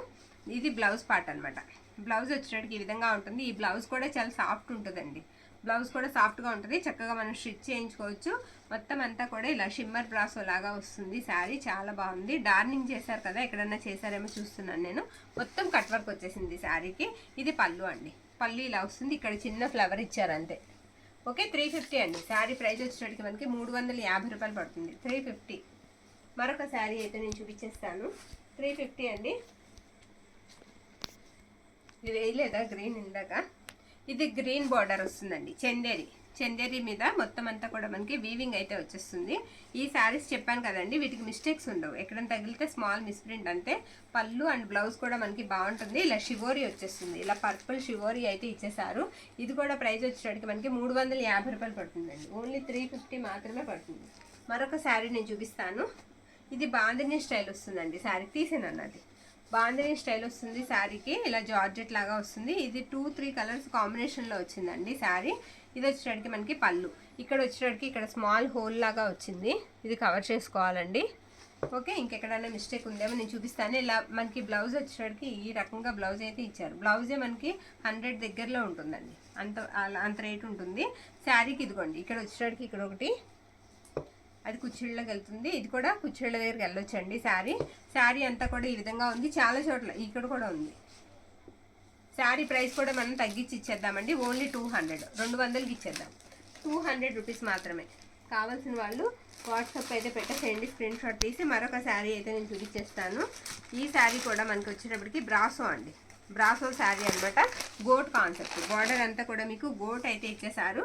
ఇది బ్లౌజ్ పార్ట్ అనమాట. బ్లౌజ్ వచ్చేటికి ఈ విధంగా ఉంటుంది. ఈ బ్లౌజ్ కూడా చాలా సాఫ్ట్ ఉంటుందండి. బ్లౌజ్ కూడా సాఫ్ట్గా ఉంటుంది. చక్కగా మనం స్టిచ్ చేయించుకోవచ్చు. మొత్తం అంతా కూడా ఇలా షిమ్మర్ బ్రాసో లాగా వస్తుంది. శారీ చాలా బాగుంది. డార్నింగ్ చేశారు కదా, ఎక్కడన్నా చేశారేమో చూస్తున్నాను నేను. మొత్తం కట్ వర్క్ వచ్చేసింది శారీకి. ఇది పళ్ళు అండి. పళ్ళు ఇలా వస్తుంది. ఇక్కడ చిన్న ఫ్లవర్ ఇచ్చారు అంతే. ఓకే 350 అండి. శారీ ప్రైస్ వచ్చేటికి మనకి 350 రూపాయలు పడుతుంది. 350. మరొక శారీ అయితే నేను చూపించేస్తాను. 350 అండి. ఇది వేయలేదా గ్రీన్ ఇందాక? ఇది గ్రీన్ బార్డర్ వస్తుందండి. చందేరి మీద మొత్తం అంతా కూడా మనకి వీవింగ్ అయితే వచ్చేస్తుంది. ఈ శారీస్ చెప్పాను కదండి, వీటికి మిస్టేక్స్ ఉండవు. ఎక్కడైనా తగిలితే స్మాల్ మిస్ప్రింట్ అంతే. పళ్ళు అండ్ బ్లౌజ్ కూడా మనకి బాగుంటుంది. ఇలా షివోరీ వచ్చేస్తుంది. ఇలా పర్పుల్ షివోరీ అయితే ఇచ్చేసారు. ఇది కూడా ప్రైస్ వచ్చేటికి మనకి 350 రూపాయలు పడుతుందండి. ఓన్లీ 350 మాత్రమే పడుతుంది. మరొక శారీ నేను చూపిస్తాను. ఇది బాందిని స్టైల్ వస్తుందండి. శారీ తీసేనన్నది బాందిని స్టైల్ వస్తుంది. శారీకి ఇలా జార్జెట్ లాగా వస్తుంది. ఇది 2-3 కలర్స్ కాంబినేషన్లో వచ్చిందండి శారీ. ఇది వచ్చేటికి మనకి పళ్ళు. ఇక్కడ వచ్చేటికి ఇక్కడ స్మాల్ హోల్ లాగా వచ్చింది. ఇది కవర్ చేసుకోవాలండి. ఓకే, ఇంకెక్కడైనా మిస్టేక్ ఉందేమో నేను చూపిస్తాను. ఇలా మనకి బ్లౌజ్ వచ్చేటికి ఈ రకంగా బ్లౌజ్ అయితే ఇచ్చారు. బ్లౌజే మనకి 100 దగ్గరలో ఉంటుందండి. అంత రేట్ ఉంటుంది శారీకి. ఇదిగోండి ఇక్కడ వచ్చేటికి ఇక్కడ ఒకటి, అది కుచ్చిళ్ళకి వెళ్తుంది. ఇది కూడా కుచ్చిళ్ళ దగ్గరికి వెళ్ళొచ్చండి. శారీ అంతా కూడా ఈ విధంగా ఉంది. చాలా చోట్ల ఇక్కడ కూడా ఉంది. శారీ ప్రైస్ కూడా మనం తగ్గించి ఇచ్చేద్దామండి. ఓన్లీ 200, 200కి ఇచ్చేద్దాం. 200 రూపీస్ మాత్రమే. కావాల్సిన వాళ్ళు వాట్సాప్ అయితే పెట్టేసేయండి, స్క్రీన్ షాట్ తీసి. మరొక శారీ అయితే నేను చూపించేస్తాను. ఈ శారీ కూడా మనకి వచ్చేటప్పటికి బ్రాసో అండి. బ్రాసో శారీ అనమాట. Goat concept. బార్డర్ అంతా కూడా మీకు గోట్ అయితే ఇచ్చేసారు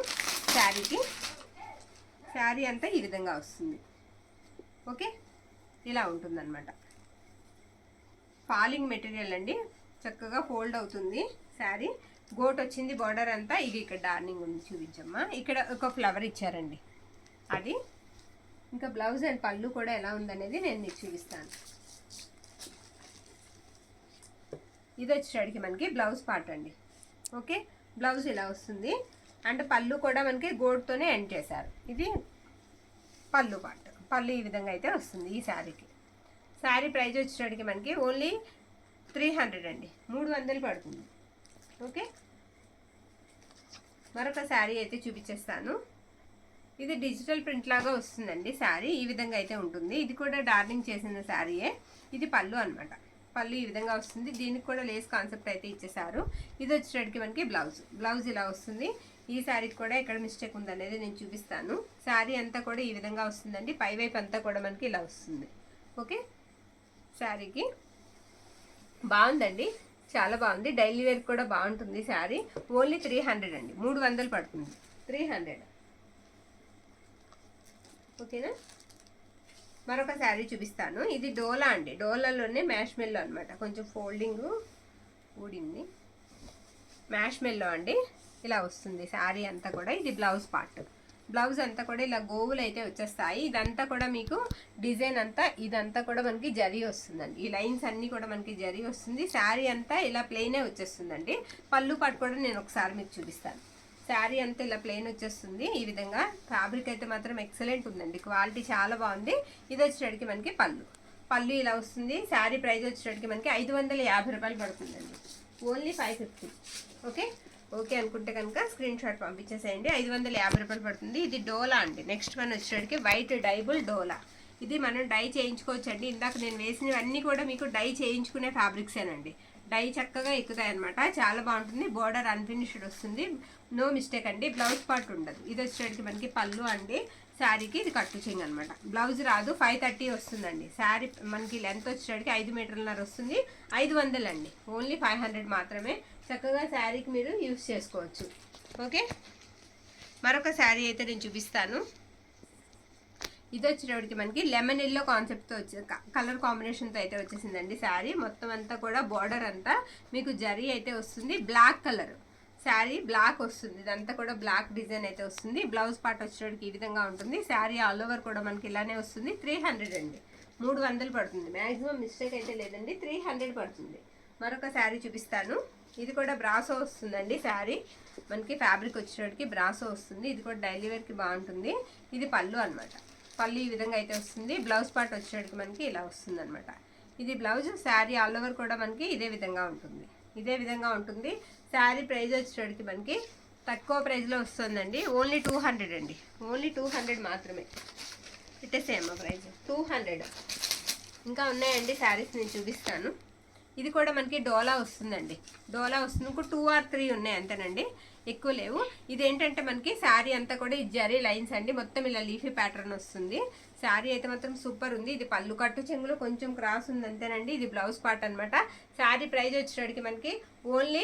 శారీకి. శారీ అంతా ఈ విధంగా వస్తుంది. ఓకే, ఇలా ఉంటుందన్నమాట. ఫాలింగ్ మెటీరియల్ అండి. చక్కగా ఫోల్డ్ అవుతుంది శారీ. గోట్ వచ్చింది బార్డర్ అంతా. ఇది ఇక్కడ డార్నింగ్ ఉంది, చూపించమ్మా. ఇక్కడ ఒక ఫ్లవర్ ఇచ్చారండి అది. ఇంకా బ్లౌజ్ అండ్ పళ్ళు కూడా ఎలా ఉందనేది నేను మీకు చూపిస్తాను. ఇది వచ్చేటికి మనకి బ్లౌజ్ పార్ట్ అండి. ఓకే, బ్లౌజ్ ఇలా వస్తుంది. అండ్ పళ్ళు కూడా మనకి గోడ్తోనే ఎండ్ చేశారు. ఇది పళ్ళు పార్ట్. పళ్ళు ఈ విధంగా అయితే వస్తుంది ఈ శారీకి. శారీ ప్రైస్ వచ్చేటికి మనకి ఓన్లీ 300 అండి. 300 పడుతుంది. ఓకే, మరొక శారీ అయితే చూపించేస్తాను. ఇది డిజిటల్ ప్రింట్ లాగా వస్తుందండి శారీ. ఈ విధంగా అయితే ఉంటుంది. ఇది కూడా డార్నింగ్ చేసిన శారీయే. ఇది పళ్ళు అనమాట. పళ్ళు ఈ విధంగా వస్తుంది. దీనికి కూడా లేస్ కాన్సెప్ట్ అయితే ఇచ్చేసారు. ఇది వచ్చేటప్పటికి మనకి బ్లౌజ్ ఇలా వస్తుంది. ఈ శారీకి కూడా ఎక్కడ మిస్టేక్ ఉందనేది నేను చూపిస్తాను. శారీ అంతా కూడా ఈ విధంగా వస్తుందండి. పైవైపు అంతా కూడా మనకి ఇలా వస్తుంది. ఓకే, శారీకి బాగుందండి, చాలా బాగుంది. డైలీ వేర్ కూడా బాగుంటుంది శారీ. ఓన్లీ 300 అండి, 300 పడుతుంది. 300. ఓకేనా. మరొక శారీ చూపిస్తాను. ఇది డోలా అండి, డోలాలోనే మ్యాష్ మెల్లో అనమాట. కొంచెం ఫోల్డింగ్ ఊడింది. మ్యాష్ మెల్లో అండి, ఇలా వస్తుంది శారీ అంతా కూడా. ఇది బ్లౌజ్ పార్ట్. బ్లౌజ్ అంతా కూడా ఇలా గోవులు అయితే వచ్చేస్తాయి. ఇదంతా కూడా మీకు డిజైన్ అంతా ఇదంతా కూడా మనకి జరీ వస్తుందండి. ఈ లైన్స్ అన్నీ కూడా మనకి జరీ వస్తుంది. శారీ అంతా ఇలా ప్లెయినే వచ్చేస్తుందండి. పళ్ళు పాటు కూడా నేను ఒకసారి మీకు చూపిస్తాను. శారీ అంతా ఇలా ప్లెయిన్ వచ్చేస్తుంది ఈ విధంగా. ఫ్యాబ్రిక్ అయితే మాత్రం ఎక్సలెంట్ ఉందండి, క్వాలిటీ చాలా బాగుంది. ఇది వచ్చేటప్పటికి మనకి పళ్ళు ఇలా వస్తుంది. శారీ ప్రైస్ వచ్చేటప్పటికి మనకి 550 రూపాయలు పడుతుందండి. ఓన్లీ 550. ఓకే అనుకుంటే కనుక స్క్రీన్ షాట్ పంపించేసేయండి. 550 రూపాయలు పడుతుంది. ఇది డోలా అండి. నెక్స్ట్ వన్ వచ్చేటప్పటికి వైట్ డైబుల్ డోలా. ఇది మనం డై చేయించుకోవచ్చు అండి. ఇందాక నేను వేసినవన్నీ కూడా మీకు డై చేయించుకునే ఫ్యాబ్రిక్సేనండి. డై చక్కగా ఎక్కుతాయి అనమాట, చాలా బాగుంటుంది. బోర్డర్ అన్ఫినిష్డ్ వస్తుంది, నో మిస్టేక్ అండి. బ్లౌజ్ పార్ట్ ఉండదు. ఇది వచ్చేటప్పటికి మనకి పళ్ళు అండి. శారీకి ఇది కట్టు చెంగు అనమాట. బ్లౌజ్ రాదు. 530 వస్తుందండి. శారీ మనకి లెంత్ వచ్చేటప్పటికి 5 మీటర్లన్నర వస్తుంది. 500 అండి, ఓన్లీ 500 మాత్రమే. చక్కగా శారీకి మీరు యూస్ చేసుకోవచ్చు. ఓకే, మరొక శారీ అయితే నేను చూపిస్తాను. ఇది వచ్చేటప్పటికి మనకి లెమన్ ఎల్లో కాన్సెప్ట్తో వచ్చేది, కలర్ కాంబినేషన్తో అయితే వచ్చేసిందండి. శారీ మొత్తం అంతా కూడా బార్డర్ అంతా మీకు జరీ అయితే వస్తుంది. బ్లాక్ కలర్ శారీ, బ్లాక్ వస్తుంది. ఇదంతా కూడా బ్లాక్ డిజైన్ అయితే వస్తుంది. బ్లౌజ్ పార్ట్ వచ్చేటప్పటికి ఈ విధంగా ఉంటుంది. శారీ ఆల్ ఓవర్ కూడా మనకి ఇలానే వస్తుంది. 300 అండి, 300 పడుతుంది. మ్యాక్సిమం మిస్టేక్ అయితే లేదండి, 300 పడుతుంది. మరొక శారీ చూపిస్తాను. ఇది కూడా బ్రాసో వస్తుందండి. శారీ మనకి ఫ్యాబ్రిక్ వచ్చేటప్పటికి బ్రాసో వస్తుంది. ఇది కూడా డైలీ వేర్కి బాగుంటుంది. ఇది పళ్ళు అనమాట. పళ్ళు ఈ విధంగా అయితే వస్తుంది. బ్లౌజ్ పార్ట్ వచ్చేటప్పటికి మనకి ఇలా వస్తుంది అనమాట. ఇది బ్లౌజ్. శారీ ఆల్ ఓవర్ కూడా మనకి ఇదే విధంగా ఉంటుంది. శారీ ప్రైస్ వచ్చేటప్పటికి మనకి తక్కువ ప్రైస్లో వస్తుందండి. ఓన్లీ 200 అండి, ఓన్లీ 200 మాత్రమే. ఇట్టేసేమ్మా ప్రైస్ 200. ఇంకా ఉన్నాయండి శారీస్, నేను చూపిస్తాను. ఇది కూడా మనకి డోలా వస్తుందండి. డోలా వస్తుంది. ఇంకో 2 or 3 ఉన్నాయి అంతేనండి, ఎక్కువ లేవు. ఇదేంటంటే మనకి శారీ అంతా కూడా ఈ జరీ లైన్స్ అండి. మొత్తం ఇలా లీఫీ ప్యాటర్న్ వస్తుంది. శారీ అయితే మాత్రం సూపర్ ఉంది. ఇది పళ్ళు, కట్టు చెంగులో కొంచెం క్రాస్ ఉంది అంతేనండి. ఇది బ్లౌజ్ పార్ట్ అనమాట. శారీ ప్రైస్ వచ్చేటప్పటికి మనకి ఓన్లీ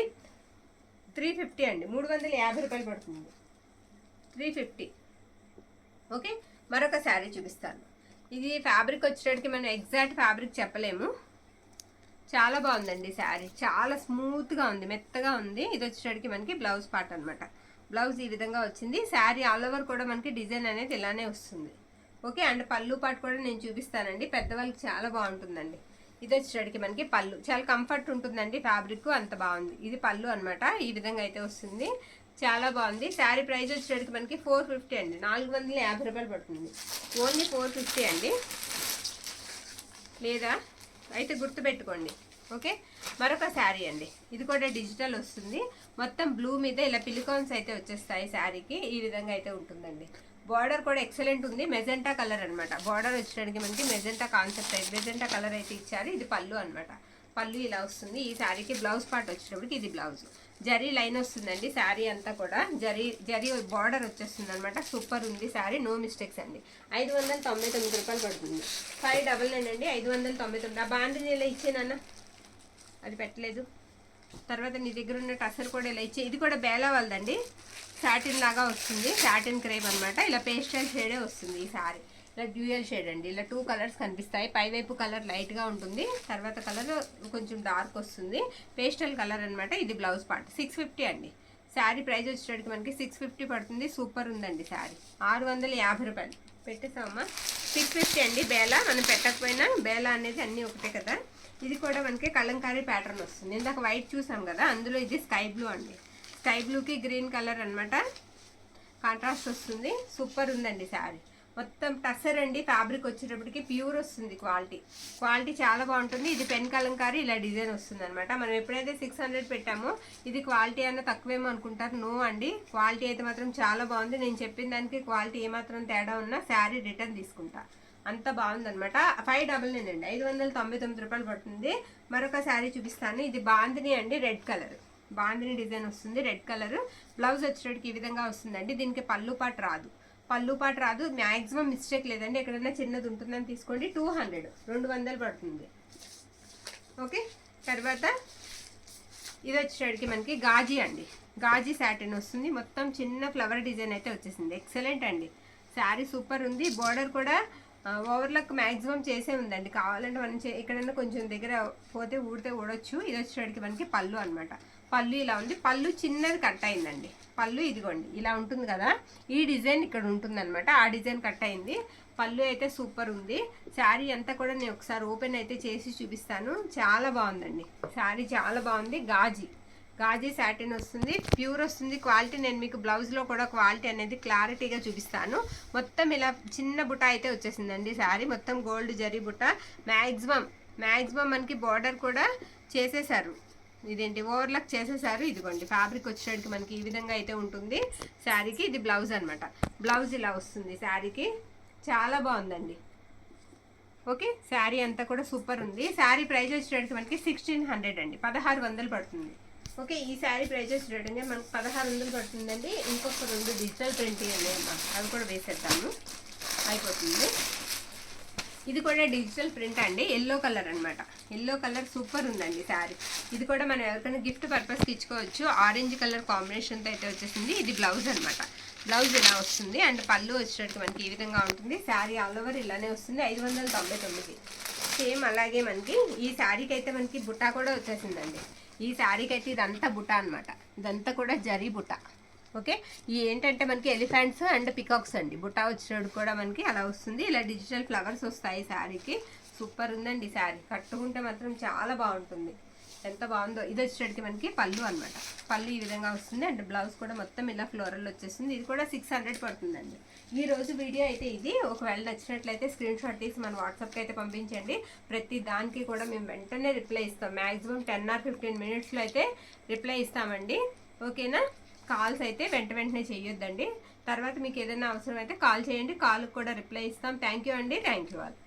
350 అండి, 350 రూపాయలు పడుతుంది. 350. ఓకే, మరొక శారీ చూపిస్తాను. ఇది ఫ్యాబ్రిక్ వచ్చేటప్పటికి మనం ఎగ్జాక్ట్ ఫ్యాబ్రిక్ చెప్పలేము. చాలా బాగుందండి శారీ, చాలా స్మూత్గా ఉంది, మెత్తగా ఉంది. ఇది వచ్చేటప్పటికి మనకి బ్లౌజ్ పార్ట్ అనమాట. బ్లౌజ్ ఈ విధంగా వచ్చింది. శారీ ఆల్ ఓవర్ కూడా మనకి డిజైన్ అనేది ఇలానే వస్తుంది. ఓకే, అండ్ పళ్ళు పార్ట్ కూడా నేను చూపిస్తానండి. పెద్దవాళ్ళకి చాలా బాగుంటుందండి. ఇది వచ్చేటప్పటికి మనకి పళ్ళు, చాలా కంఫర్ట్ ఉంటుందండి. ఫ్యాబ్రిక్ అంత బాగుంది. ఇది పళ్ళు అనమాట. ఈ విధంగా అయితే వస్తుంది, చాలా బాగుంది. శారీ ప్రైస్ వచ్చేటప్పటికి మనకి 450 అండి, 450 రూపాయలు పడుతుంది. ఓన్లీ 450 అండి, లేదా అయితే గుర్తుపెట్టుకోండి. ఓకే, మరొక శారీ అండి. ఇది కూడా డిజిటల్ వస్తుంది. మొత్తం బ్లూ మీద ఇలా పిలికాన్స్ అయితే వచ్చేస్తాయి శారీకి. ఈ విధంగా అయితే ఉంటుందండి. బార్డర్ కూడా ఎక్సలెంట్ ఉంది. మెజెంటా కలర్ అనమాట. బార్డర్ వచ్చేటప్పటికి మనకి మెజెంటా కాన్సెప్ట్ అయితే, మెజెంటా కలర్ అయితే ఇచ్చారు. ఇది పళ్ళు అనమాట. పళ్ళు ఇలా వస్తుంది. ఈ శారీకి బ్లౌజ్ పార్ట్ వచ్చేటప్పటికి ఇది బ్లౌజ్. జరీ లైన్ వస్తుందండి. శారీ అంతా కూడా జరీ బార్డర్ వచ్చేస్తుంది అనమాట. సూపర్ ఉంది శారీ, నో మిస్టేక్స్ అండి. 599 రూపాయలు పడుతుంది. 599 అండి, 599. ఆ బాండిని ఇలా ఇచ్చేనన్న, అది పెట్టలేదు. తర్వాత నీ దగ్గర ఉన్న టసర్ కూడా ఇలా ఇచ్చే. ఇది కూడా బేలా వాళ్ళదండి. సాటిన్ లాగా వస్తుంది, సాటిన్ క్రేప్ అనమాట. ఇలా పేస్టల్ షేడే వస్తుంది ఈ శారీ. ఇలా డ్యూయల్ షేడ్ అండి. ఇలా 2 కలర్స్ కనిపిస్తాయి. పైవైపు కలర్ లైట్గా ఉంటుంది, తర్వాత కలర్ కొంచెం డార్క్ వస్తుంది. పేస్టల్ కలర్ అనమాట. ఇది బ్లౌజ్ పార్ట్. 650 అండి. శారీ ప్రైస్ వచ్చేటప్పటికి మనకి 650 పడుతుంది. సూపర్ ఉందండి శారీ. 650 రూపాయలు పెట్టేసామమ్మా. 650 అండి. బేలా మనం పెట్టకపోయినా బేలా అనేది అన్నీ ఒకటే కదా. ఇది కూడా మనకి కలంకారీ ప్యాటర్న్ వస్తుంది. ఇందాక వైట్ చూసాం కదా, అందులో ఇది స్కై బ్లూ అండి. స్కై బ్లూకి గ్రీన్ కలర్ అనమాట, కాంట్రాస్ట్ వస్తుంది. సూపర్ ఉందండి శారీ. మొత్తం టసర్ అండి. ఫ్యాబ్రిక్ వచ్చేటప్పటికి ప్యూర్ వస్తుంది. క్వాలిటీ చాలా బాగుంటుంది. ఇది పెన్ కలంకారీ ఇలా డిజైన్ వస్తుంది అనమాట. మనం ఎప్పుడైతే 600 పెట్టామో ఇది క్వాలిటీ అన్న తక్కువేమో అనుకుంటారు. నో అండి, క్వాలిటీ అయితే మాత్రం చాలా బాగుంది. నేను చెప్పిన దానికి క్వాలిటీ ఏమాత్రం తేడా ఉన్నా శారీ రిటర్న్ తీసుకుంటా. అంత బాగుందనమాట. 599 అండి, 599 రూపాయలు పడుతుంది. మరొక శారీ చూపిస్తాను. ఇది బాందిని అండి, రెడ్ కలర్ బాందిని డిజైన్ వస్తుంది, రెడ్ కలర్. బ్లౌజ్ వచ్చేటికి ఈ విధంగా వస్తుందండి. దీనికి పళ్ళు పాటు రాదు. మ్యాక్సిమం మిస్టేక్ లేదండి, ఎక్కడైనా చిన్నది ఉంటుందని తీసుకోండి. 200 పడుతుంది. ఓకే, తర్వాత ఇది వచ్చేటికి మనకి గాజీ అండి, గాజీ సాటిన్ వస్తుంది. మొత్తం చిన్న ఫ్లవర్ డిజైన్ అయితే వచ్చేసింది. ఎక్సలెంట్ అండి, శారీ సూపర్ ఉంది. బార్డర్ కూడా ఓవర్లక్ మ్యాక్సిమం చేసే ఉందండి. కావాలంటే మనం ఎక్కడైనా కొంచెం దగ్గర పోతే ఊడొచ్చు. ఇది వచ్చేటికి మనకి పళ్ళు అనమాట. పళ్ళు ఇలా ఉంది. పళ్ళు చిన్నది కట్ అయిందండి. పళ్ళు ఇదిగోండి ఇలా ఉంటుంది కదా, ఈ డిజైన్ ఇక్కడ ఉంటుంది అనమాట. ఆ డిజైన్ కట్ అయింది. పళ్ళు అయితే సూపర్ ఉంది. శారీ అంతా కూడా నేను ఒకసారి ఓపెన్ అయితే చేసి చూపిస్తాను. చాలా బాగుందండి శారీ, చాలా బాగుంది. గాజీ సాటిన్ వస్తుంది, ప్యూర్ వస్తుంది క్వాలిటీ. నేను మీకు బ్లౌజ్లో కూడా క్వాలిటీ అనేది క్లారిటీగా చూపిస్తాను. మొత్తం ఇలా చిన్న బుట్ట అయితే వచ్చేసిందండి శారీ, మొత్తం గోల్డ్ జరీ బుట్ట. మ్యాక్సిమం మనకి బార్డర్ కూడా చేసేసారు, ఇదేంటి ఓవర్లక్ చేసేసారు. ఇదిగోండి ఫ్యాబ్రిక్ వచ్చేటికి మనకి ఈ విధంగా అయితే ఉంటుంది శారీకి. ఇది బ్లౌజ్ అనమాట. బ్లౌజ్ ఇలా వస్తుంది శారీకి, చాలా బాగుందండి. ఓకే, శారీ అంతా కూడా సూపర్ ఉంది. శారీ ప్రైస్ వచ్చేటికి మనకి 1600 అండి, 1600 పడుతుంది. ఓకే, ఈ శారీ ప్రైస్ వచ్చేటంటే మనకు 1600 పడుతుందండి. ఇంకొక 2 డిజిటల్ ప్రింట్ ఇవ్వండి, అవి కూడా వేసేద్దాము, అయిపోతుంది. ఇది కూడా డిజిటల్ ప్రింట్ అండి, ఎల్లో కలర్ అనమాట. ఎల్లో కలర్ సూపర్ ఉందండి శారీ. ఇది కూడా మనం ఎవరికైనా గిఫ్ట్ పర్పస్కి ఇచ్చుకోవచ్చు. ఆరెంజ్ కలర్ కాంబినేషన్తో అయితే వచ్చేసింది. ఇది బ్లౌజ్ అనమాట. బ్లౌజ్ ఇలా వస్తుంది అండ్ పళ్ళు వచ్చేటట్టు మనకి ఈ విధంగా ఉంటుంది. శారీ ఆల్ ఓవర్ ఇలానే వస్తుంది. 599. సేమ్ అలాగే మనకి ఈ శారీకి అయితే మనకి బుట్ట కూడా వచ్చేసిందండి. ఈ శారీకి అయితే ఇదంతా బుట్ట అనమాట, ఇదంతా కూడా జరీ బుట్ట. ఓకే, ఈ ఏంటంటే మనకి ఎలిఫెంట్స్ అండ్ పికాక్స్ అండి. బుట్ట వచ్చేటప్పుడు కూడా మనకి అలా వస్తుంది. ఇలా డిజిటల్ ఫ్లవర్స్ వస్తాయి శారీకి. సూపర్ ఉందండి శారీ, కట్టుకుంటే మాత్రం చాలా బాగుంటుంది. ఎంత బాగుందో. ఇది వచ్చేటికి మనకి పళ్ళు అనమాట. పళ్ళు ఈ విధంగా వస్తుంది అండ్ బ్లౌజ్ కూడా మొత్తం ఇలా ఫ్లోరల్ వచ్చేస్తుంది. ఇది కూడా 600 పడుతుందండి. ఈ రోజు వీడియో అయితే ఇది. ఒకవేళ నచ్చినట్లయితే స్క్రీన్ షాట్ తీసి మన వాట్సాప్కి అయితే పంపించండి. ప్రతి దానికి కూడా మేము వెంటనే రిప్లై ఇస్తాం. మ్యాక్సిమం 10 or 15 మినిట్స్లో అయితే రిప్లై ఇస్తామండి. ఓకేనా, కాల్స్ అయితే వెంటనే చేయొద్దండి. తర్వాత మీకు ఏదైనా అవసరం అయితే కాల్ చేయండి, కాల్కి కూడా రిప్లై ఇస్తాం. థ్యాంక్ యూ అండి, థ్యాంక్ యూ ఆల్.